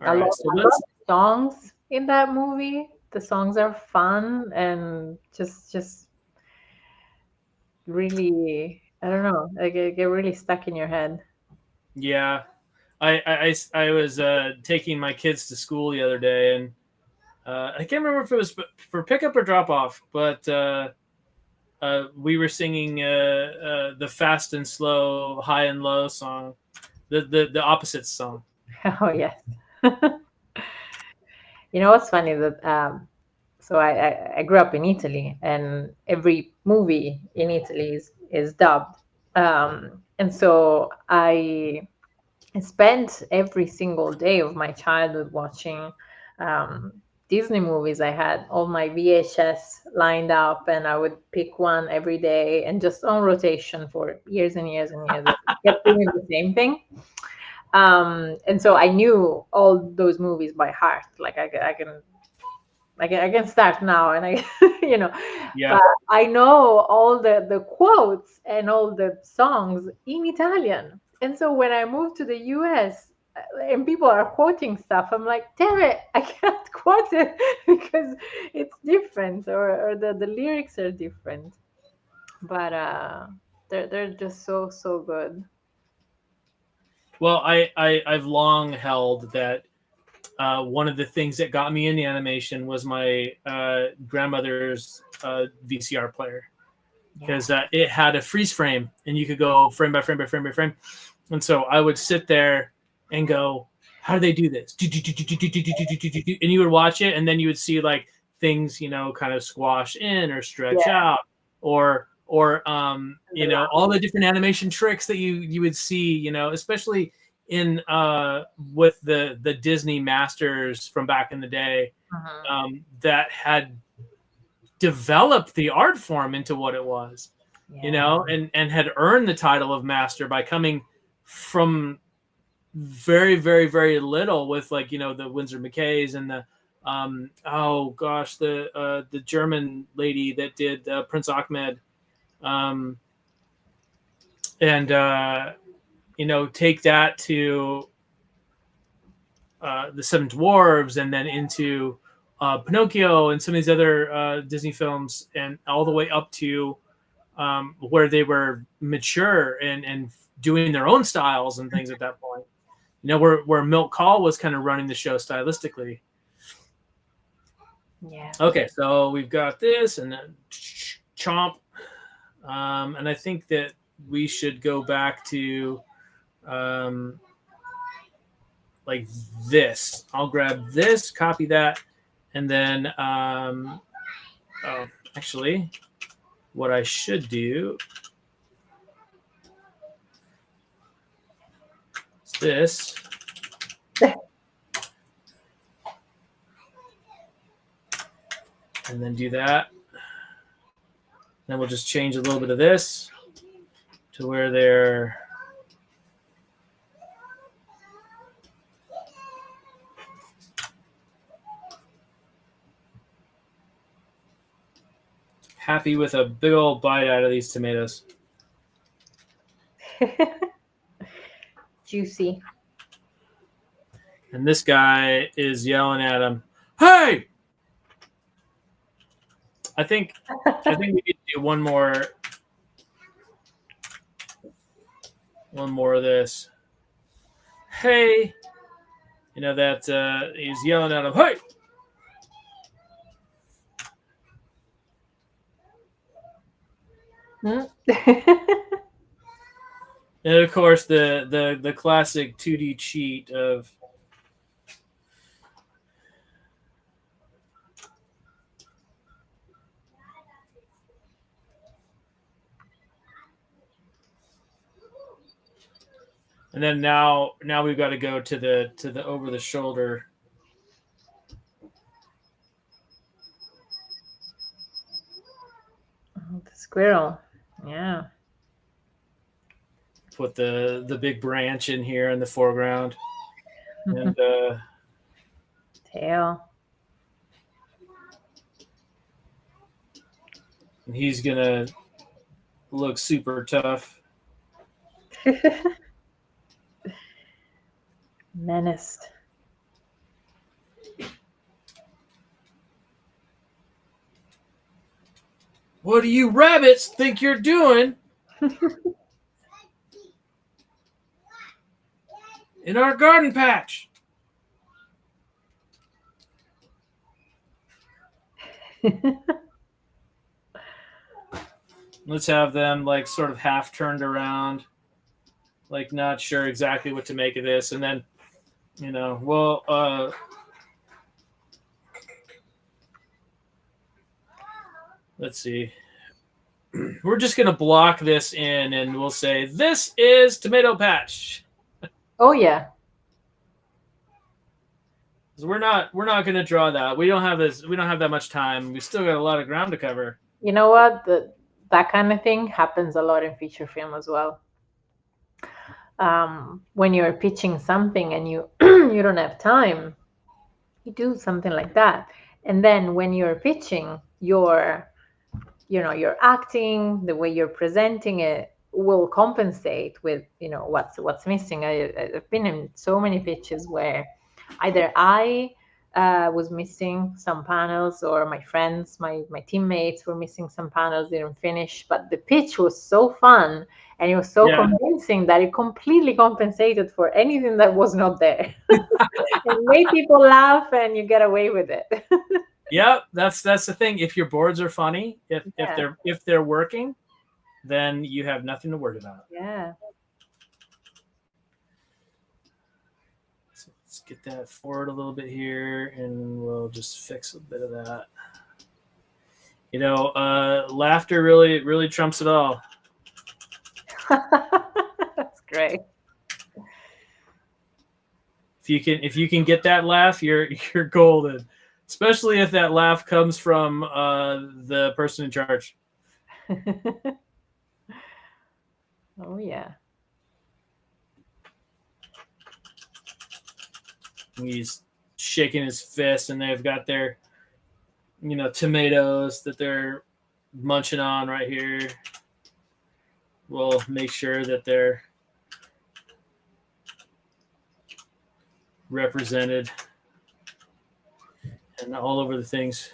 right, so I love let's. the songs in that movie. The songs are fun and just really, I don't know, like get really stuck in your head. Yeah, I was taking my kids to school the other day, and I can't remember if it was for pickup or drop off, but we were singing the fast and slow, high and low song, the opposites song. Oh yes. You know what's funny that so I grew up in Italy, and every movie in Italy is dubbed. And so I spent every single day of my childhood watching um, Disney movies. I had all my VHS lined up, and I would pick one every day and just on rotation for years and years and years. I kept doing the same thing. And so I knew all those movies by heart. Like I can start now, and I, you know, Yeah, but I know all the quotes and all the songs in Italian. And so when I moved to the US and people are quoting stuff, I'm like, damn it, I can't quote it because it's different, or the lyrics are different. But they're just so good. well, I've long held that one of the things that got me into animation was my grandmother's VCR player, Yeah. because it had a freeze frame and you could go frame by frame by frame by frame. And so I would sit there and go, how do they do this? And you would watch it, and then you would see like things, kind of squash in or stretch Yeah. out, or The all the different animation tricks that you would see, especially in with the Disney masters from back in the day, that had developed the art form into what it was, Yeah. and had earned the title of master by coming from very, very, very little with, like, the Windsor McKays and the oh gosh, the German lady that did Prince Ahmed, um, and take that to the Seven Dwarves, and then into Pinocchio and some of these other Disney films, and all the way up to where they were mature and doing their own styles and things at that point. You know, where Milt Kahl was kind of running the show stylistically. Yeah. Okay, so we've got this and then chomp. And I think that we should go back to like this. I'll grab this, copy that, and then actually, what I should do is this. And then do that. Then we'll just change a little bit of this to where they're happy with a big old bite out of these tomatoes. Juicy. And this guy is yelling at him, "Hey!" I think we need to do one more of this. Hey, you know that he's yelling at him, "Hey!" And of course, the classic 2D cheat of and then now we've got to go to the over the shoulder. Oh, the squirrel. Yeah. Put the big branch in here in the foreground. And tail. And he's gonna look super tough. Menaced. What do you rabbits think you're doing in our garden patch? Let's have them like sort of half turned around, like not sure exactly what to make of this. And then, you know, well, let's see. We're just going to block this in and we'll say, this is Tomato Patch. Oh, yeah. We're not going to draw that. We don't have this. We don't have that much time. We still got a lot of ground to cover. You know what? That kind of thing happens a lot in feature film as well. When you're pitching something and you you don't have time, you do something like that. And then when you're pitching, your acting, the way you're presenting it will compensate with what's missing. I've been in so many pitches where either I was missing some panels, or my friends, my teammates were missing some panels, didn't finish, but the pitch was so fun and it was so convincing that it completely compensated for anything that was not there. It made people laugh and you get away with it. Yep, that's the thing. If your boards are funny, if they're working, then you have nothing to worry about. Yeah. So let's get that forward a little bit here, and we'll just fix a bit of that. You know, laughter really trumps it all. That's great. If you can get that laugh, you're golden. Especially if that laugh comes from the person in charge. Oh, yeah. He's shaking his fist, and they've got their, tomatoes that they're munching on right here. We'll make sure that they're represented. and all over the things.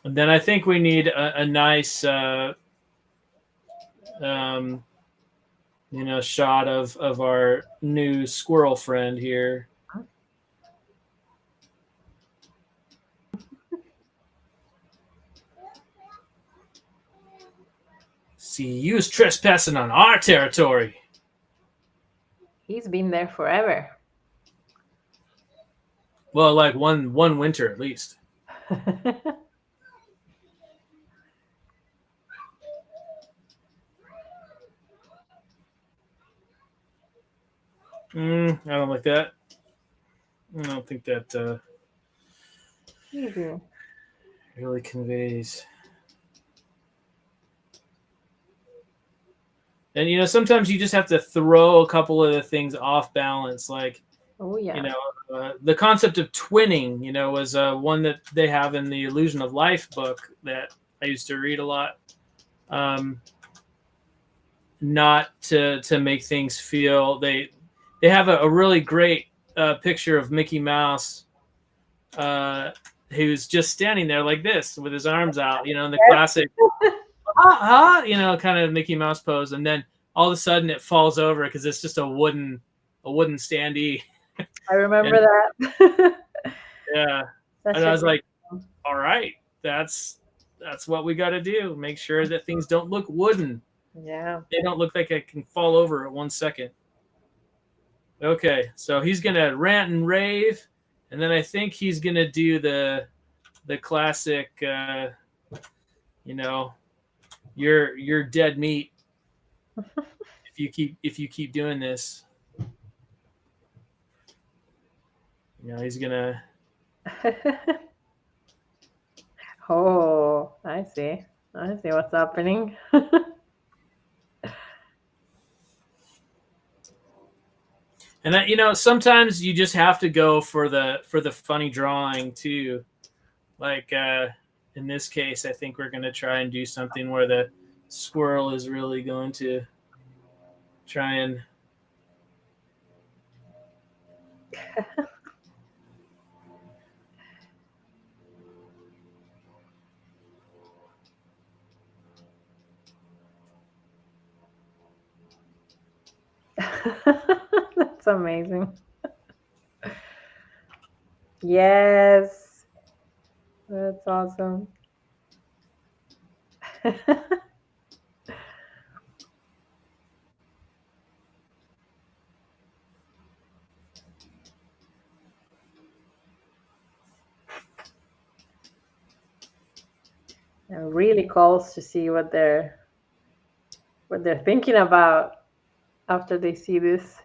And then I think we need a nice, shot of our new squirrel friend here. See, you was trespassing on our territory. He's been there forever. Well, like one winter at least. I don't like that. I don't think that really conveys. And sometimes you just have to throw a couple of the things off balance, like Oh yeah. The concept of twinning, was one that they have in the Illusion of Life book that I used to read a lot. Not to make things feel they have a really great picture of Mickey Mouse, who's just standing there like this with his arms out, in the classic kind of Mickey Mouse pose, and then all of a sudden it falls over because it's just a wooden standee. I remember that. Yeah. And I was like, all right, that's what we got to do. Make sure that things don't look wooden. Yeah. They don't look like it can fall over at 1 second. Okay, so he's gonna rant and rave, and then I think he's gonna do the classic, you're dead meat if you keep doing this. He's gonna. Oh, I see what's happening. And sometimes you just have to go for the funny drawing too. Like in this case, I think we're going to try and do something where the squirrel is really going to try and That's amazing. Yes, that's awesome. It really calls to see what they're thinking about after they see this.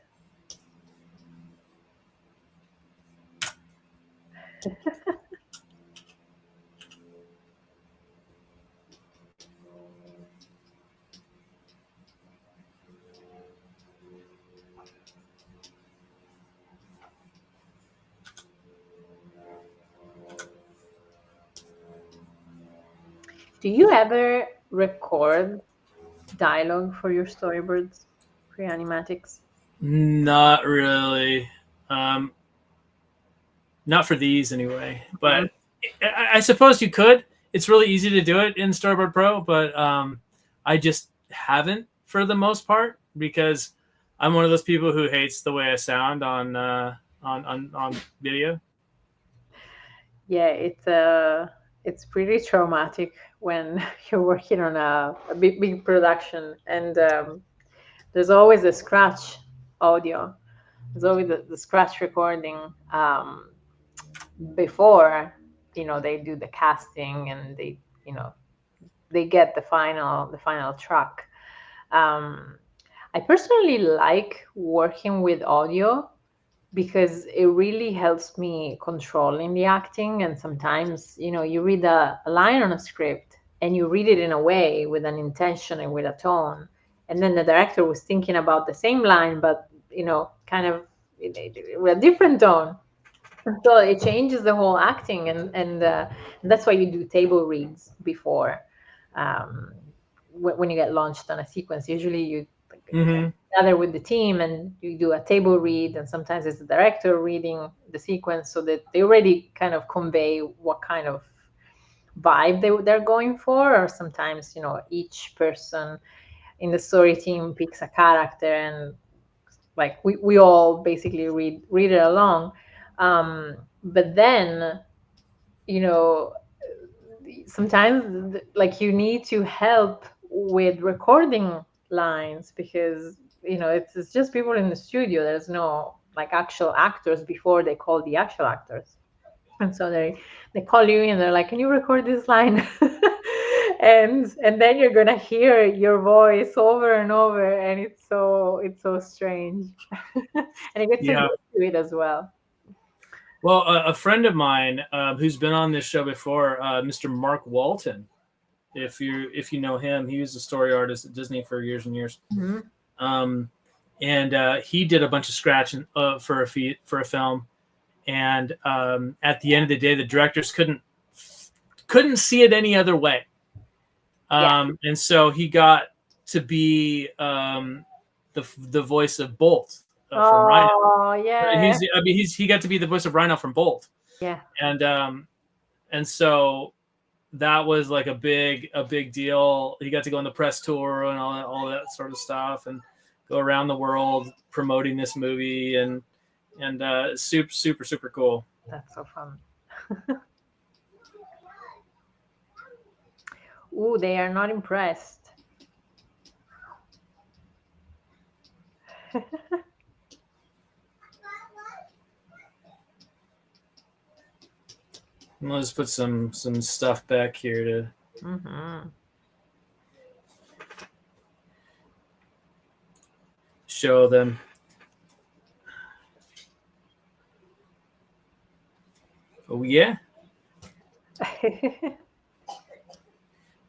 Do you ever record dialogue for your storyboards, for your animatics? Not really. Not for these anyway. But I suppose you could. It's really easy to do it in Storyboard Pro, but I just haven't for the most part because I'm one of those people who hates the way I sound on video. Yeah, it's pretty traumatic when you're working on a big production, and there's always a scratch audio. There's always the scratch recording before they do the casting, and they get the final track. I personally like working with audio because it really helps me controlling the acting. And sometimes you read a line on a script and you read it in a way with an intention and with a tone, and then the director was thinking about the same line but kind of with a different tone, so it changes the whole acting. And that's why you do table reads before when you get launched on a sequence. Usually you Mm-hmm. gather with the team and you do a table read, and sometimes it's the director reading the sequence so that they already kind of convey what kind of vibe they're going for. Or sometimes, each person in the story team picks a character, and like we all basically read it along. But then, you know sometimes like you need to help with recording lines, because it's just people in the studio. There's no like actual actors before they call the actual actors. And so they call you and they're like, can you record this line? And then you're gonna hear your voice over and over, and it's so strange. And you get so Yeah. used to it as well. Well, a friend of mine who's been on this show before, Mr. Mark Walton, if you know him, he was a story artist at Disney for years and years. Mhm. And he did a bunch of scratching for a film. And at the end of the day, the directors couldn't see it any other way. Yeah. And so he got to be the voice of Bolt from Rhino. Oh, yeah. He got to be the voice of Rhino from Bolt. Yeah. And so that was like a big deal. He got to go on the press tour and all that sort of stuff, and go around the world promoting this movie, and super cool. That's so fun. Ooh, they are not impressed. Let's put some stuff back here to Mm-hmm. show them. Oh yeah.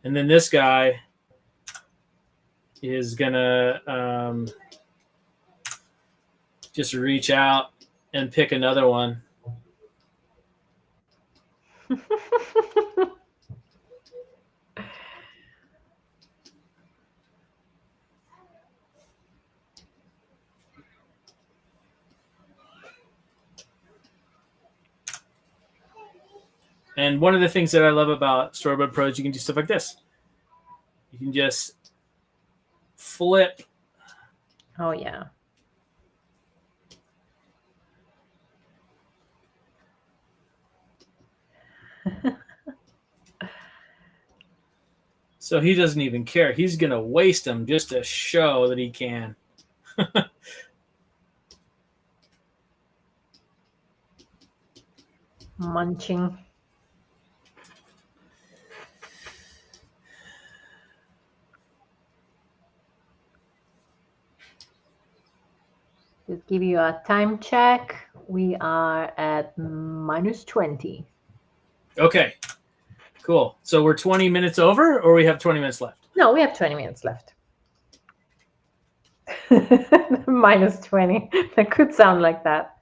And then this guy is gonna just reach out and pick another one. And one of the things that I love about Storyboard Pro is you can do stuff like this. You can just flip. Oh, yeah. So he doesn't even care. He's going to waste them just to show that he can. Munching. Just give you a time check. We are at -20. Okay, cool. So we're 20 minutes over, or we have 20 minutes left? No, we have 20 minutes left. -20. That could sound like that.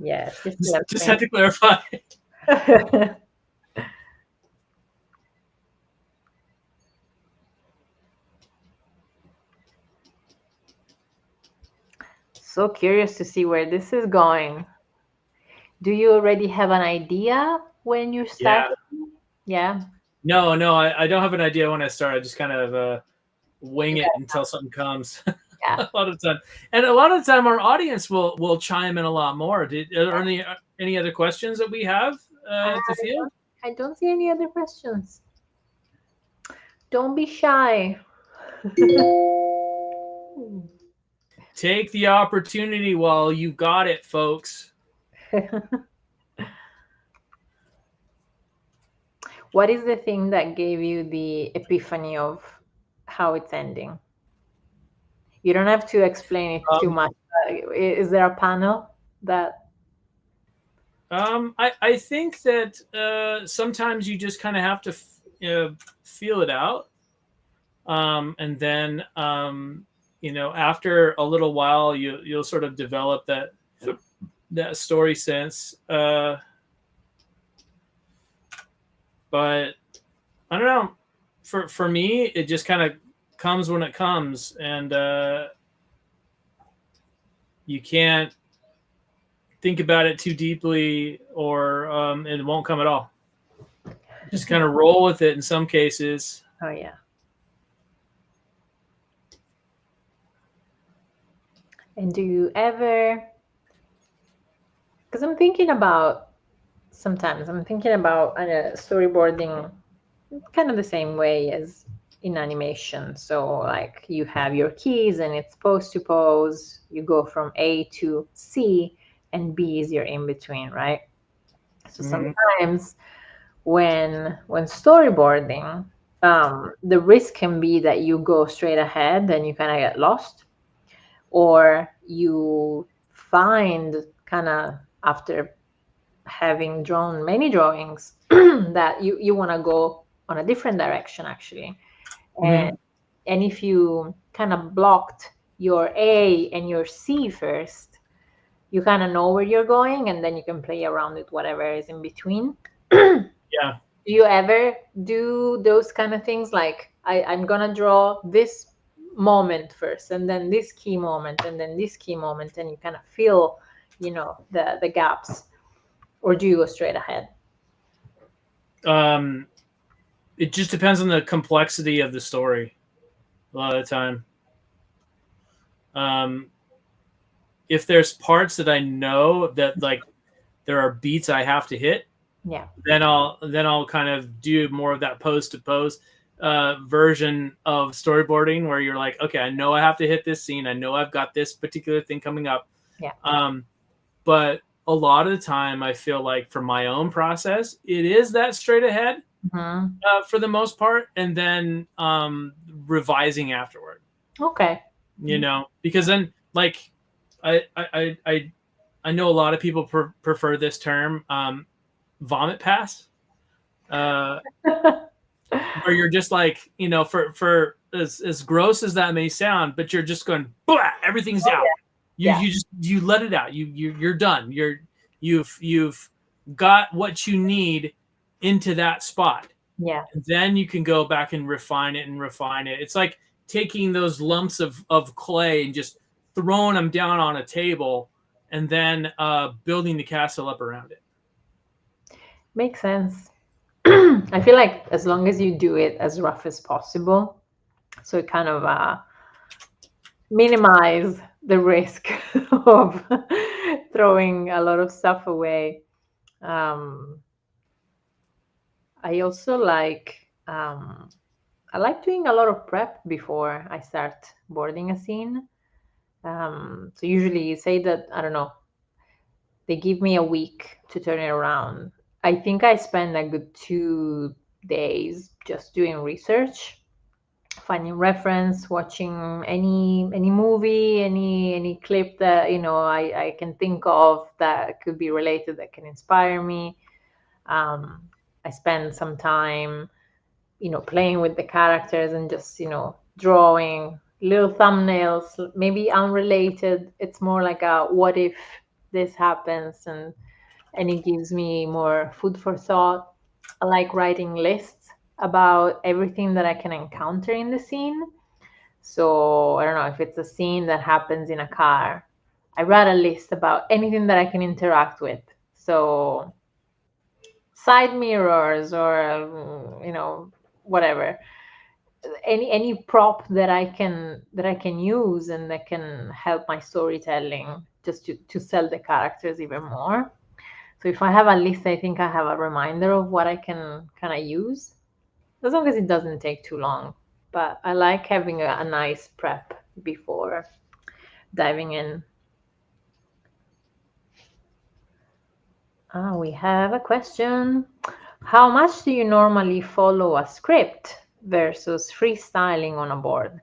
Yes. Just had to clarify. So curious to see where this is going. Do you already have an idea when you start? Yeah. No, I don't have an idea when I start. I just kind of wing it until something comes. Yeah. A lot of the time, and a lot of the time, our audience will chime in a lot more. Are there any other questions that we have to field? I don't see any other questions. Don't be shy. Take the opportunity while you got it, folks. What is the thing that gave you the epiphany of how it's ending? You don't have to explain it too much. Is there a panel that? I think that sometimes you just kind of have to feel it out, and then after a little while, you'll sort of develop that story sense. But I don't know. For me, it just kind of comes when it comes, and you can't think about it too deeply, or it won't come at all. Just kind of roll with it in some cases. Oh yeah. And do you ever, because sometimes I'm thinking about storyboarding kind of the same way as in animation. So like you have your keys and it's pose to pose, you go from A to C and B is your in between, right? So sometimes when storyboarding, the risk can be that you go straight ahead and you kind of get lost, or you find kind of after having drawn many drawings that you want to go on a different direction actually. And and if you kind of blocked your A and your C first, you kind of know where you're going and then you can play around with whatever is in between. Yeah. Do you ever do those kind of things like I'm gonna draw this moment first and then this key moment and then this key moment, and you kind of feel, the gaps, or do you go straight ahead? It just depends on the complexity of the story a lot of the time. If there's parts that I know that like there are beats I have to hit, Yeah. then I'll kind of do more of that pose to pose version of storyboarding where you're like, okay, I know I have to hit this scene. I know I've got this particular thing coming up. Yeah. But a lot of the time I feel like for my own process, it is that straight ahead for the most part, and then revising afterward. Okay. Because then like I know a lot of people prefer this term, vomit pass, where you're just like, for as gross as that may sound, but you're just going, blah, everything's out. You let it out. You're done. You've got what you need into that spot. Yeah. And then you can go back and refine it. It's like taking those lumps of clay and just throwing them down on a table and then building the castle up around it. Makes sense. I feel like as long as you do it as rough as possible, so it kind of minimize the risk of throwing a lot of stuff away. I also I like doing a lot of prep before I start boarding a scene. So usually say that, I don't know, they give me a week to turn it around. I think I spend a good 2 days just doing research, finding reference, watching any movie, any clip that I can think of that could be related, that can inspire me. I spend some time playing with the characters and just drawing little thumbnails, maybe unrelated. It's more like a what if this happens, and it gives me more food for thought. I like writing lists about everything that I can encounter in the scene. So I don't know if it's a scene that happens in a car, I write a list about anything that I can interact with. So side mirrors or whatever, any prop that I can use and that can help my storytelling, just to sell the characters even more. So if I have a list, I think I have a reminder of what I can kind of use, as long as it doesn't take too long. But I like having a nice prep before diving in. We have a question. How much do you normally follow a script versus freestyling on a board?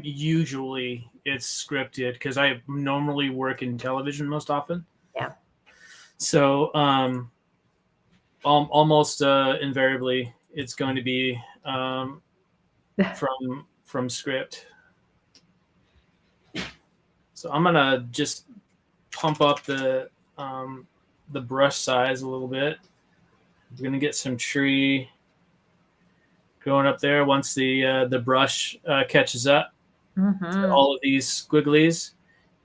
Usually it's scripted because I normally work in television most often. Yeah. So almost invariably it's going to be from script. So I'm gonna just pump up the brush size a little bit. We're gonna get some tree going up there once the brush catches up to Mm-hmm. all of these squigglies.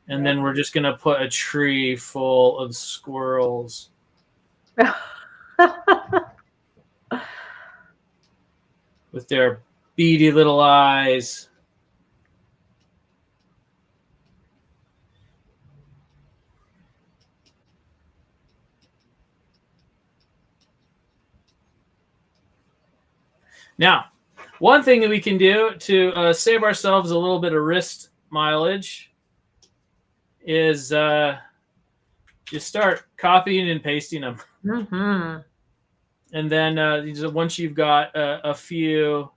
And then we're just going to put a tree full of squirrels. With their beady little eyes. Now, one thing that we can do to save ourselves a little bit of wrist mileage is just start copying and pasting them. Mm-hmm. And then once you've got a few,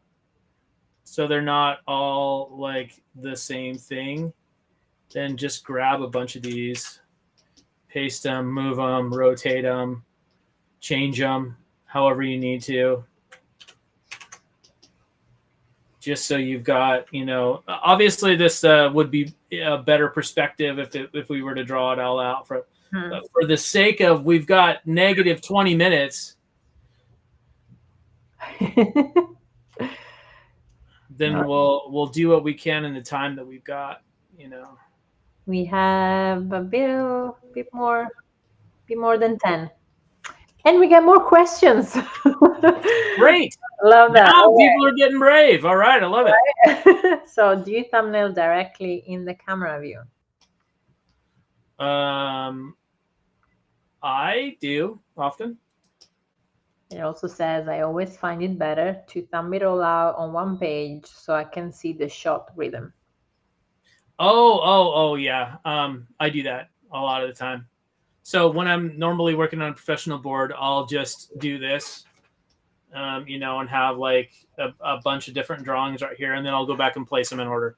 so they're not all like the same thing, then just grab a bunch of these, paste them, move them, rotate them, change them however you need to. Just so you've got, obviously this would be a better perspective if we were to draw it all out. For the sake of, we've got negative 20 minutes, then we'll do what we can in the time that we've got. We have a bit more than 10. And we get more questions. Great. Love that. Now people are getting brave. All right, I love it. So do you thumbnail directly in the camera view? I do often. It also says, I always find it better to thumb it all out on one page so I can see the shot rhythm. Oh, yeah. I do that a lot of the time. So when I'm normally working on a professional board, I'll just do this, and have like a bunch of different drawings right here, and then I'll go back and place them in order.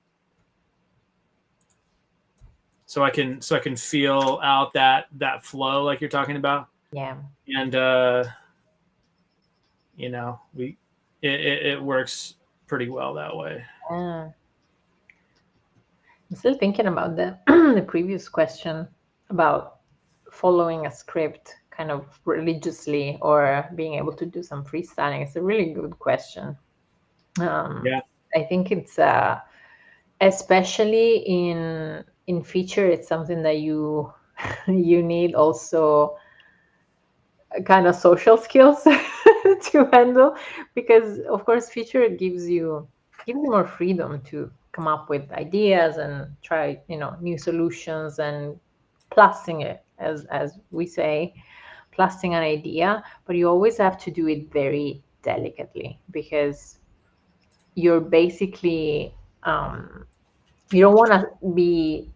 So I can feel out that flow like you're talking about. Yeah. And it works pretty well that way. I'm still thinking about the previous question about following a script kind of religiously or being able to do some freestyling. It's a really good question. Yeah. I think it's especially in feature, it's something that you need also kind of social skills to handle, because of course feature gives you more freedom to come up with ideas and try new solutions and plusing it, as we say, plusing an idea, but you always have to do it very delicately, because you're basically you don't want to be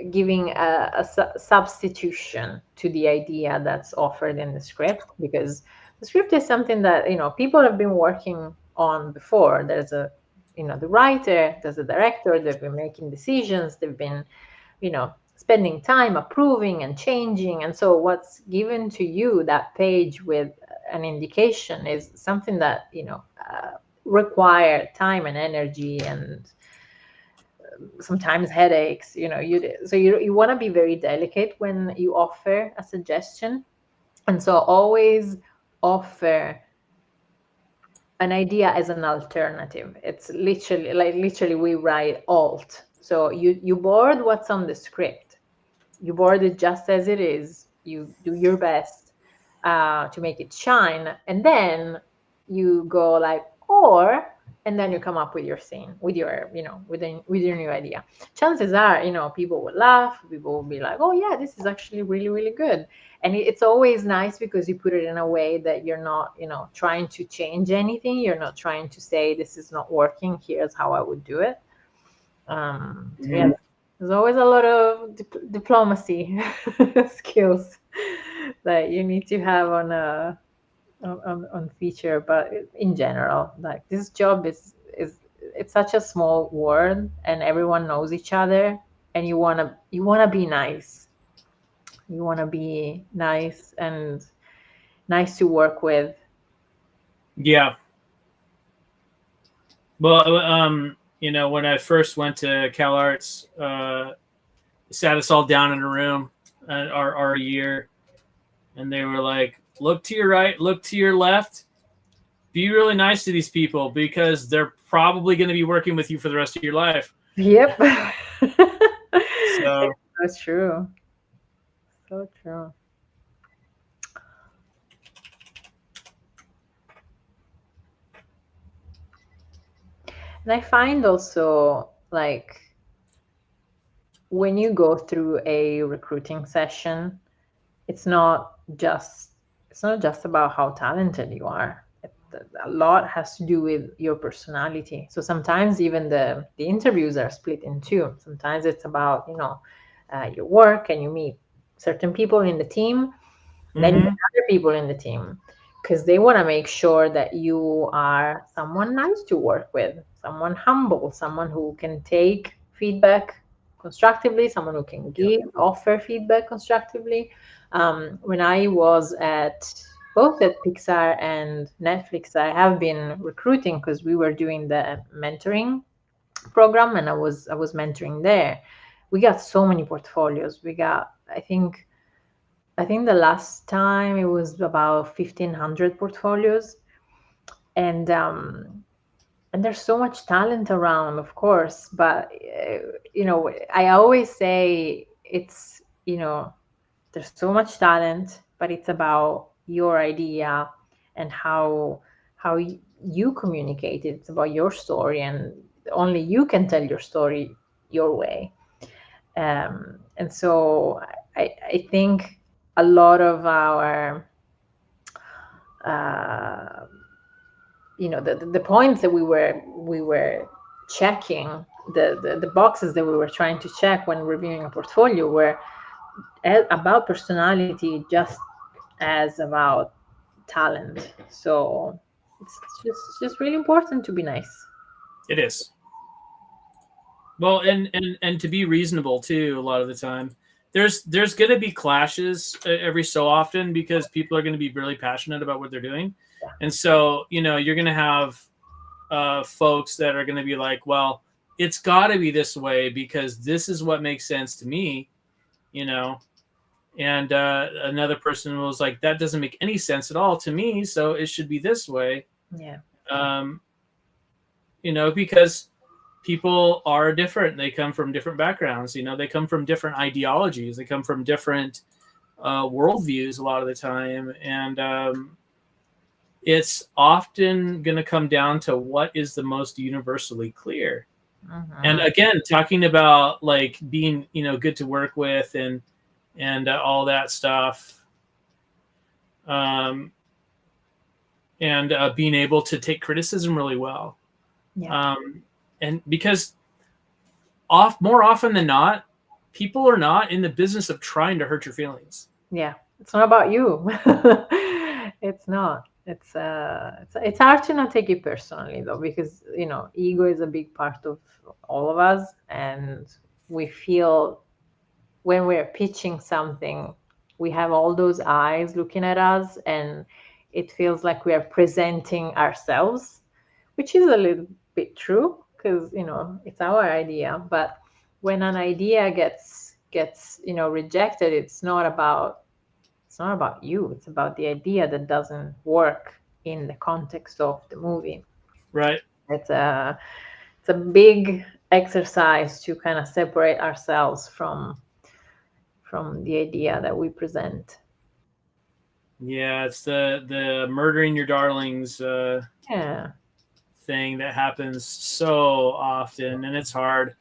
giving a substitution to the idea that's offered in the script, because the script is something that people have been working on before. There's the writer, there's the director, they've been making decisions, they've been spending time approving and changing, and so what's given to you, that page with an indication, is something that require time and energy and sometimes headaches. So you want to be very delicate when you offer a suggestion, and so always offer an idea as an alternative. It's literally we write alt. So you board what's on the script, you board it just as it is, you do your best to make it shine, and then you go like, or, and then you come up with your scene, with your with your new idea. Chances are people will laugh, people will be like, oh yeah, this is actually really, really good. And it's always nice because you put it in a way that you're not trying to change anything, you're not trying to say this is not working, here's how I would do it. Yeah, there's always a lot of diplomacy skills that you need to have on feature, but in general, like, this job is it's such a small world, and everyone knows each other, and you want to be nice. You want to be nice and nice to work with. Yeah. Well, when I first went to CalArts, sat us all down in a room at our year, and they were like, look to your right, look to your left, be really nice to these people because they're probably going to be working with you for the rest of your life. Yep. So That's true. So true. And I find also like when you go through a recruiting session, it's not just it's not just about how talented you are. A lot has to do with your personality. So sometimes even the interviews are split in two. Sometimes it's about your work, and you meet certain people in the team, then you meet other people in the team, because they want to make sure that you are someone nice to work with, someone humble, someone who can take feedback constructively, someone who can offer feedback constructively. When I was both at Pixar and Netflix, I have been recruiting because we were doing the mentoring program, and I was mentoring there. We got so many portfolios. We got, I think the last time it was about 1,500 portfolios, and there's so much talent around, of course. But I always say there's so much talent, but it's about your idea and how you communicate it. It's about your story, and only you can tell your story your way. And so I think a lot of our uh, the points that we were checking, the boxes that we were trying to check when reviewing a portfolio were about personality just as about talent. So it's just really important to be nice. it is. Well, and to be reasonable too. A lot of the time, there's going to be clashes every so often because people are going to be really passionate about what they're doing, and so you're going to have folks that are going to be like, well, it's got to be this way because this is what makes sense to me, and another person was like, that doesn't make any sense at all to me, so it should be this way. Yeah. Um, because people are different. They come from different backgrounds. They come from different ideologies. They come from different worldviews a lot of the time. And it's often going to come down to what is the most universally clear. And again, talking about like being, good to work with and all that stuff. And being able to take criticism really well. Yeah. And because more often than not, people are not in the business of trying to hurt your feelings. Yeah, it's not about you. It's not. It's hard to not take it personally though, because ego is a big part of all of us, and we feel when we're pitching something, we have all those eyes looking at us, and it feels like we are presenting ourselves, which is a little bit true because it's our idea. But when an idea gets rejected, it's not about you. It's about the idea that doesn't work in the context of the movie. Right. It's a big exercise to kind of separate ourselves from the idea that we present. Yeah, it's the murdering your darlings Yeah. thing that happens so often, and it's hard.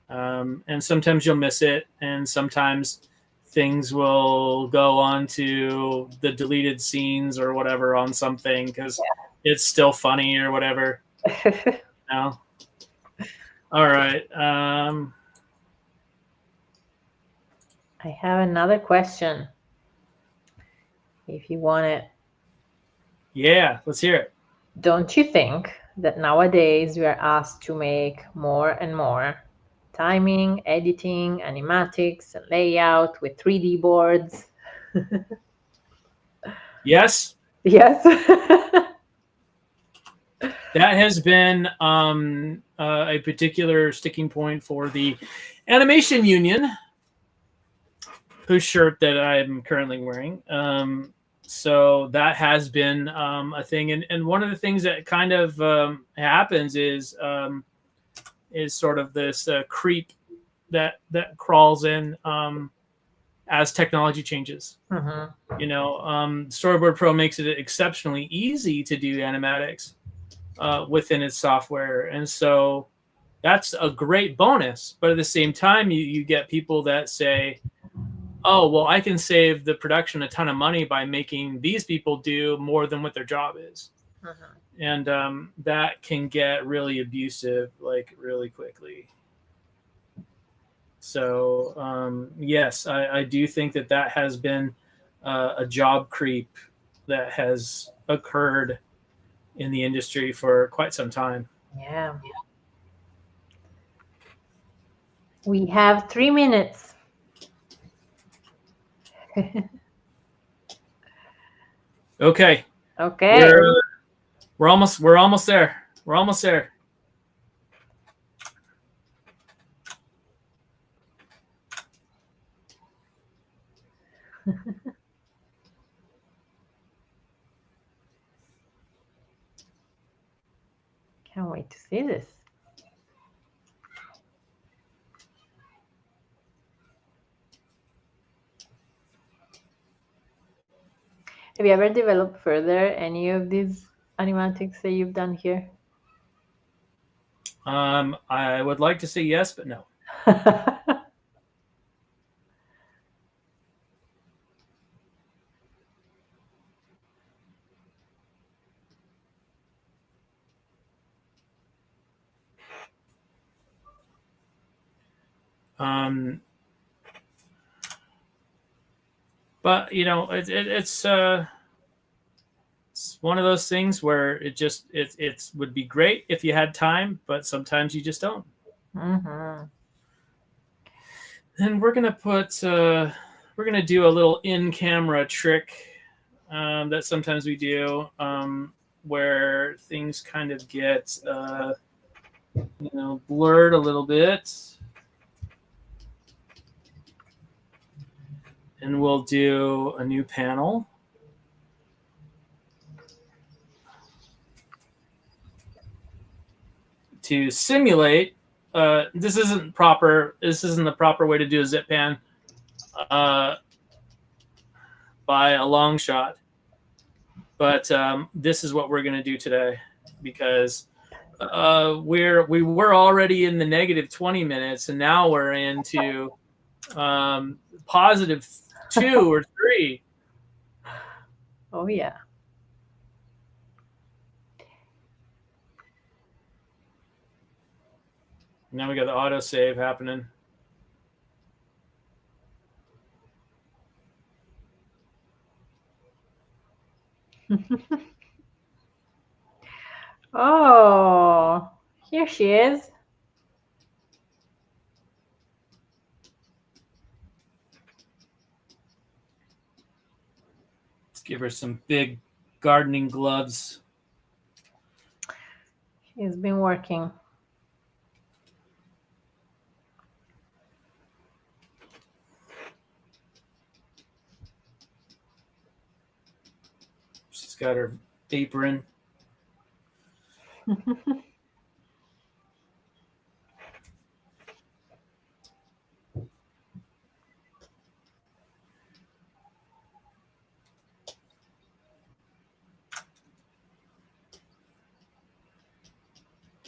And sometimes you'll miss it, and sometimes things will go on to the deleted scenes or whatever on something because it's still funny or whatever. No. All right. I have another question. If you want it. Yeah, let's hear it. Don't you think that nowadays we are asked to make more and more timing, editing, animatics, and layout with 3D boards? Yes. Yes. That has been a particular sticking point for the Animation Union, whose shirt that I'm currently wearing. So that has been a thing, and one of the things that kind of happens is sort of this creep that crawls in as technology changes. You know, Storyboard Pro makes it exceptionally easy to do animatics within its software, and so that's a great bonus. But at the same time, you get people that say, oh, well, I can save the production a ton of money by making these people do more than what their job is. And that can get really abusive, like really quickly. So yes, I do think that has been a job creep that has occurred in the industry for quite some time. Yeah. We have 3 minutes. Okay. Okay. We're almost there. We're almost there. Can't wait to see this. Have you ever developed further any of these animatics that you've done here? I would like to say yes, but no. But you know, it's one of those things where it would be great if you had time, but sometimes you just don't. Mm-hmm. And we're gonna do a little in-camera trick that sometimes we do, where things kind of get blurred a little bit. And we'll do a new panel. To simulate, this isn't the proper way to do a zip pan by a long shot. But this is what we're going to do today, because we were already in the negative 20 minutes, and now we're into positive 2 or 3. Oh yeah. Now we got the autosave happening. Oh, here she is. Let's give her some big gardening gloves. She's been working. She's got her apron.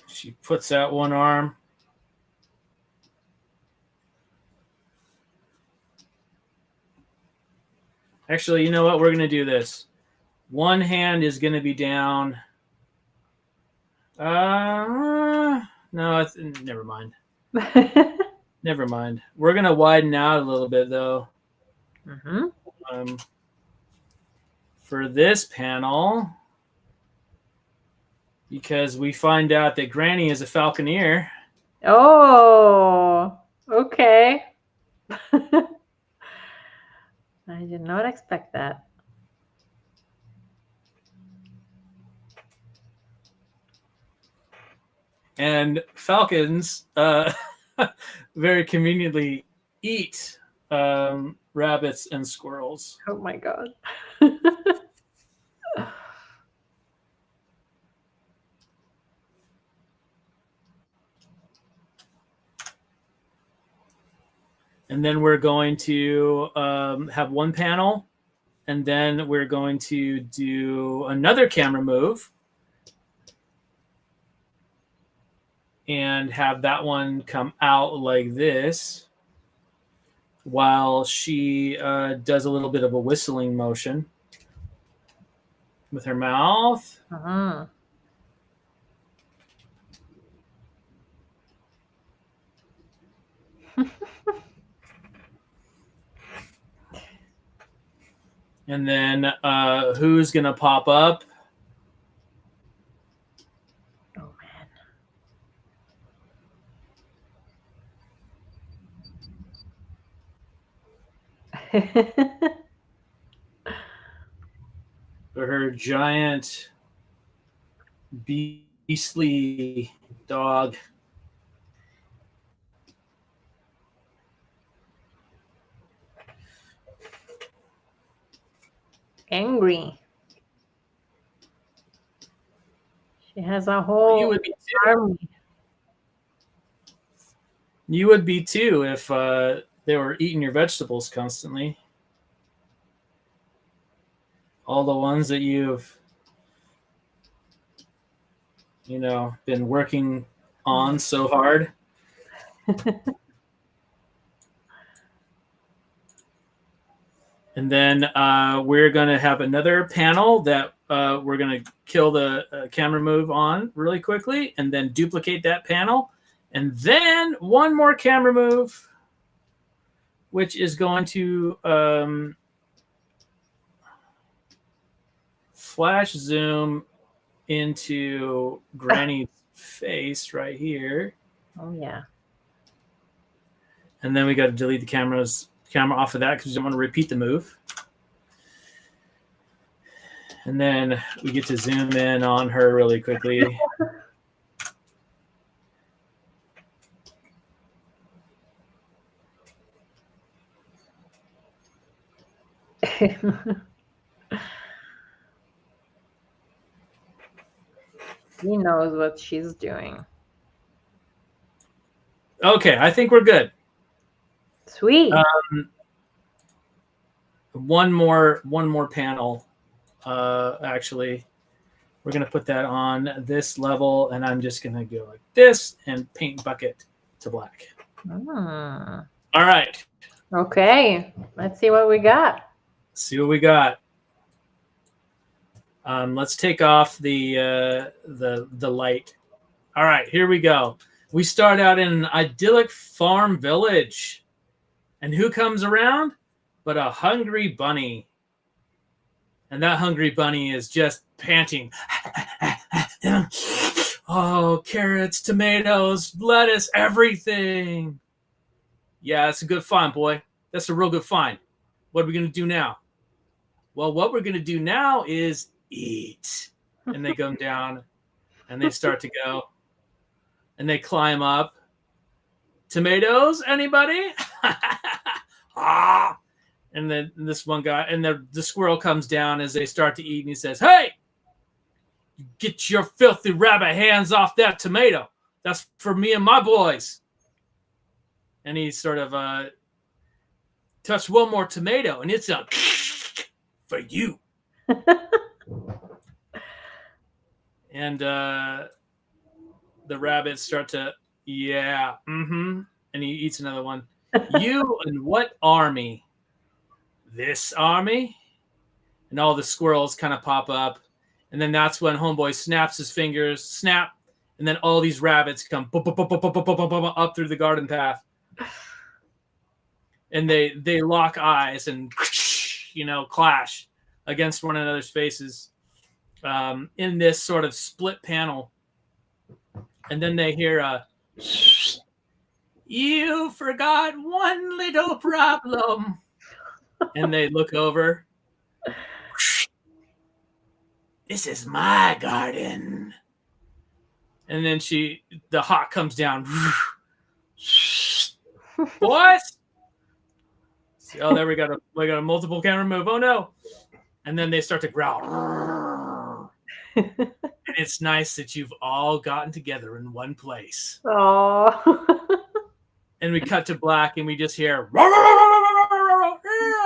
She puts out one arm. Actually, you know what? We're going to do this. One hand is going to be down. No, never mind. Never mind. We're going to widen out a little bit, though. Mm-hmm. For this panel, because we find out that Granny is a falconer. Oh, okay. I did not expect that. And falcons very conveniently eat rabbits and squirrels. Oh my God. And then we're going to have one panel, and then we're going to do another camera move and have that one come out like this while she does a little bit of a whistling motion with her mouth. Uh-huh. And then who's going to pop up? Oh man. For her giant beastly dog. Angry. She has a You whole would be too. army. You would be too if they were eating your vegetables constantly. All the ones that you've, been working on so hard. And then we're going to have another panel that we're going to kill the camera move on really quickly and then duplicate that panel. And then one more camera move, which is going to flash zoom into Granny's face right here. Oh yeah. And then we got to delete the camera off of that because we don't want to repeat the move. And then we get to zoom in on her really quickly. She knows what she's doing. Okay, I think we're good. Sweet. One more panel. Actually, we're gonna put that on this level, and I'm just gonna go like this and paint bucket to black. Mm. All right. Okay, let's see what we got. See what we got. Let's take off the light. All right, here we go. We start out in an idyllic farm village, and who comes around but a hungry bunny? And that hungry bunny is just panting. Oh, carrots, tomatoes, lettuce, everything. Yeah, that's a good find, boy. That's a real good find. What are we going to do now? Well, what we're going to do now is eat. And they come down and they start to go and they climb up. Tomatoes, anybody? Ah. And then this one guy and the squirrel comes down as they start to eat and he says, "Hey, get your filthy rabbit hands off that tomato. That's for me and my boys." And he sort of touched one more tomato and it's a for you. And the rabbits start to, yeah, and he eats another one. You and what army? This army? And all the squirrels kind of pop up. And then that's when homeboy snaps his fingers, snap, and then all these rabbits come up through the garden path. And they lock eyes and, clash against one another's faces in this sort of split panel. And then they hear you forgot one little problem. And they look over. This is my garden. And then the hawk comes down. Boys, Oh, there we got a multiple camera move. Oh no! And then they start to growl. And it's nice that you've all gotten together in one place. Oh. And we cut to black, and we just hear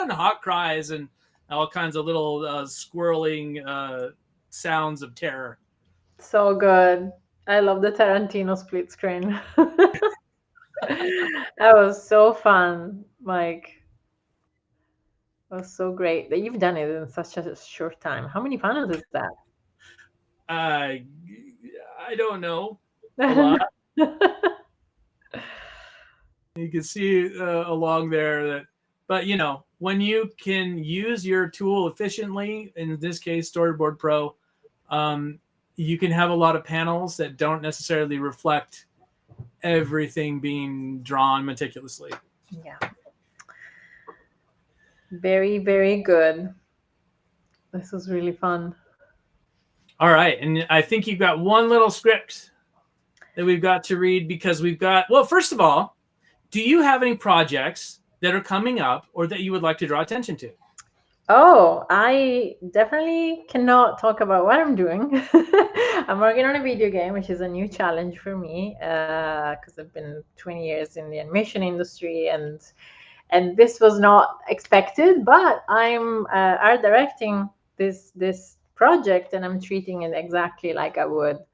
and hawk cries and all kinds of little squirreling sounds of terror. So good. I love the Tarantino split screen. That was so fun, Mike. It was so great that you've done it in such a short time. How many panels is that? I don't know. A lot. You can see along there that, but when you can use your tool efficiently, in this case, Storyboard Pro, you can have a lot of panels that don't necessarily reflect everything being drawn meticulously. Yeah. Very, very good. This was really fun. All right. And I think you've got one little script that we've got to read, because well, first of all, do you have any projects that are coming up or that you would like to draw attention to? Oh, I definitely cannot talk about what I'm doing. I'm working on a video game, which is a new challenge for me, because I've been 20 years in the animation industry, and this was not expected. But I'm art directing this project, and I'm treating it exactly like I would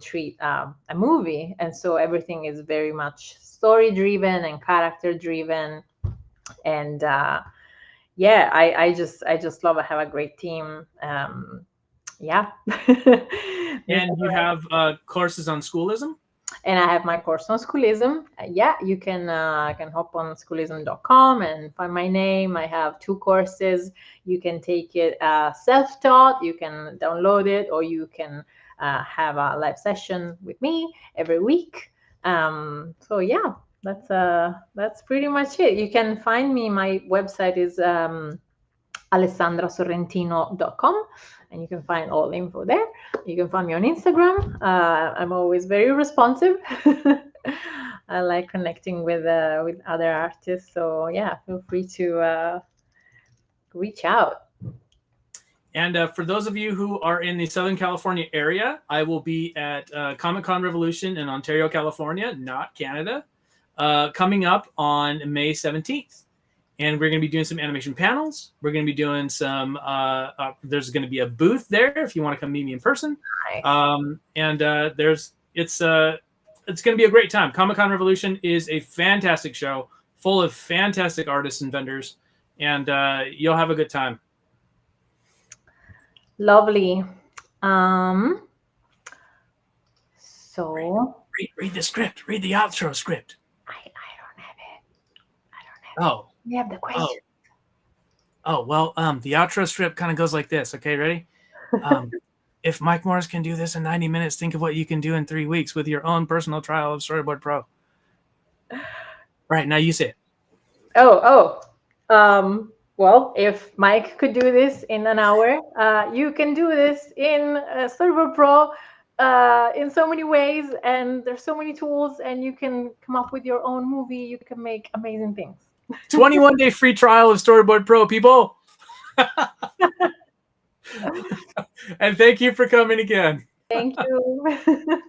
treat a movie, and so everything is very much story driven and character driven, and yeah, I just love. I have a great team. Yeah. And you have courses on schoolism? And I have my course on schoolism. Yeah, you can hop on schoolism.com and find my name. I have 2 courses. You can take it self-taught. You can download it, or you can have a live session with me every week. So yeah, that's pretty much it. You can find me. My website is alessandrasorrentino.com, and you can find all the info there. You can find me on Instagram. I'm always very responsive. I like connecting with other artists. So yeah, feel free to reach out. And for those of you who are in the Southern California area, I will be at Comic-Con Revolution in Ontario, California, not Canada, coming up on May 17th. And we're going to be doing some animation panels. We're going to be doing some, there's going to be a booth there if you want to come meet me in person. Nice. It's going to be a great time. Comic-Con Revolution is a fantastic show full of fantastic artists and vendors, and you'll have a good time. Lovely. So read the script. Read the outro script. I don't have it. I don't have Oh. it. We have the question. Well, the outro script kind of goes like this. Okay, ready? If Mike Morris can do this in 90 minutes, think of what you can do in 3 weeks with your own personal trial of Storyboard Pro. All right, now you say it. Well, if Mike could do this in an hour, you can do this in Storyboard Pro in so many ways, and there's so many tools, and you can come up with your own movie. You can make amazing things. 21-day free trial of Storyboard Pro, people. And thank you for coming again. Thank you.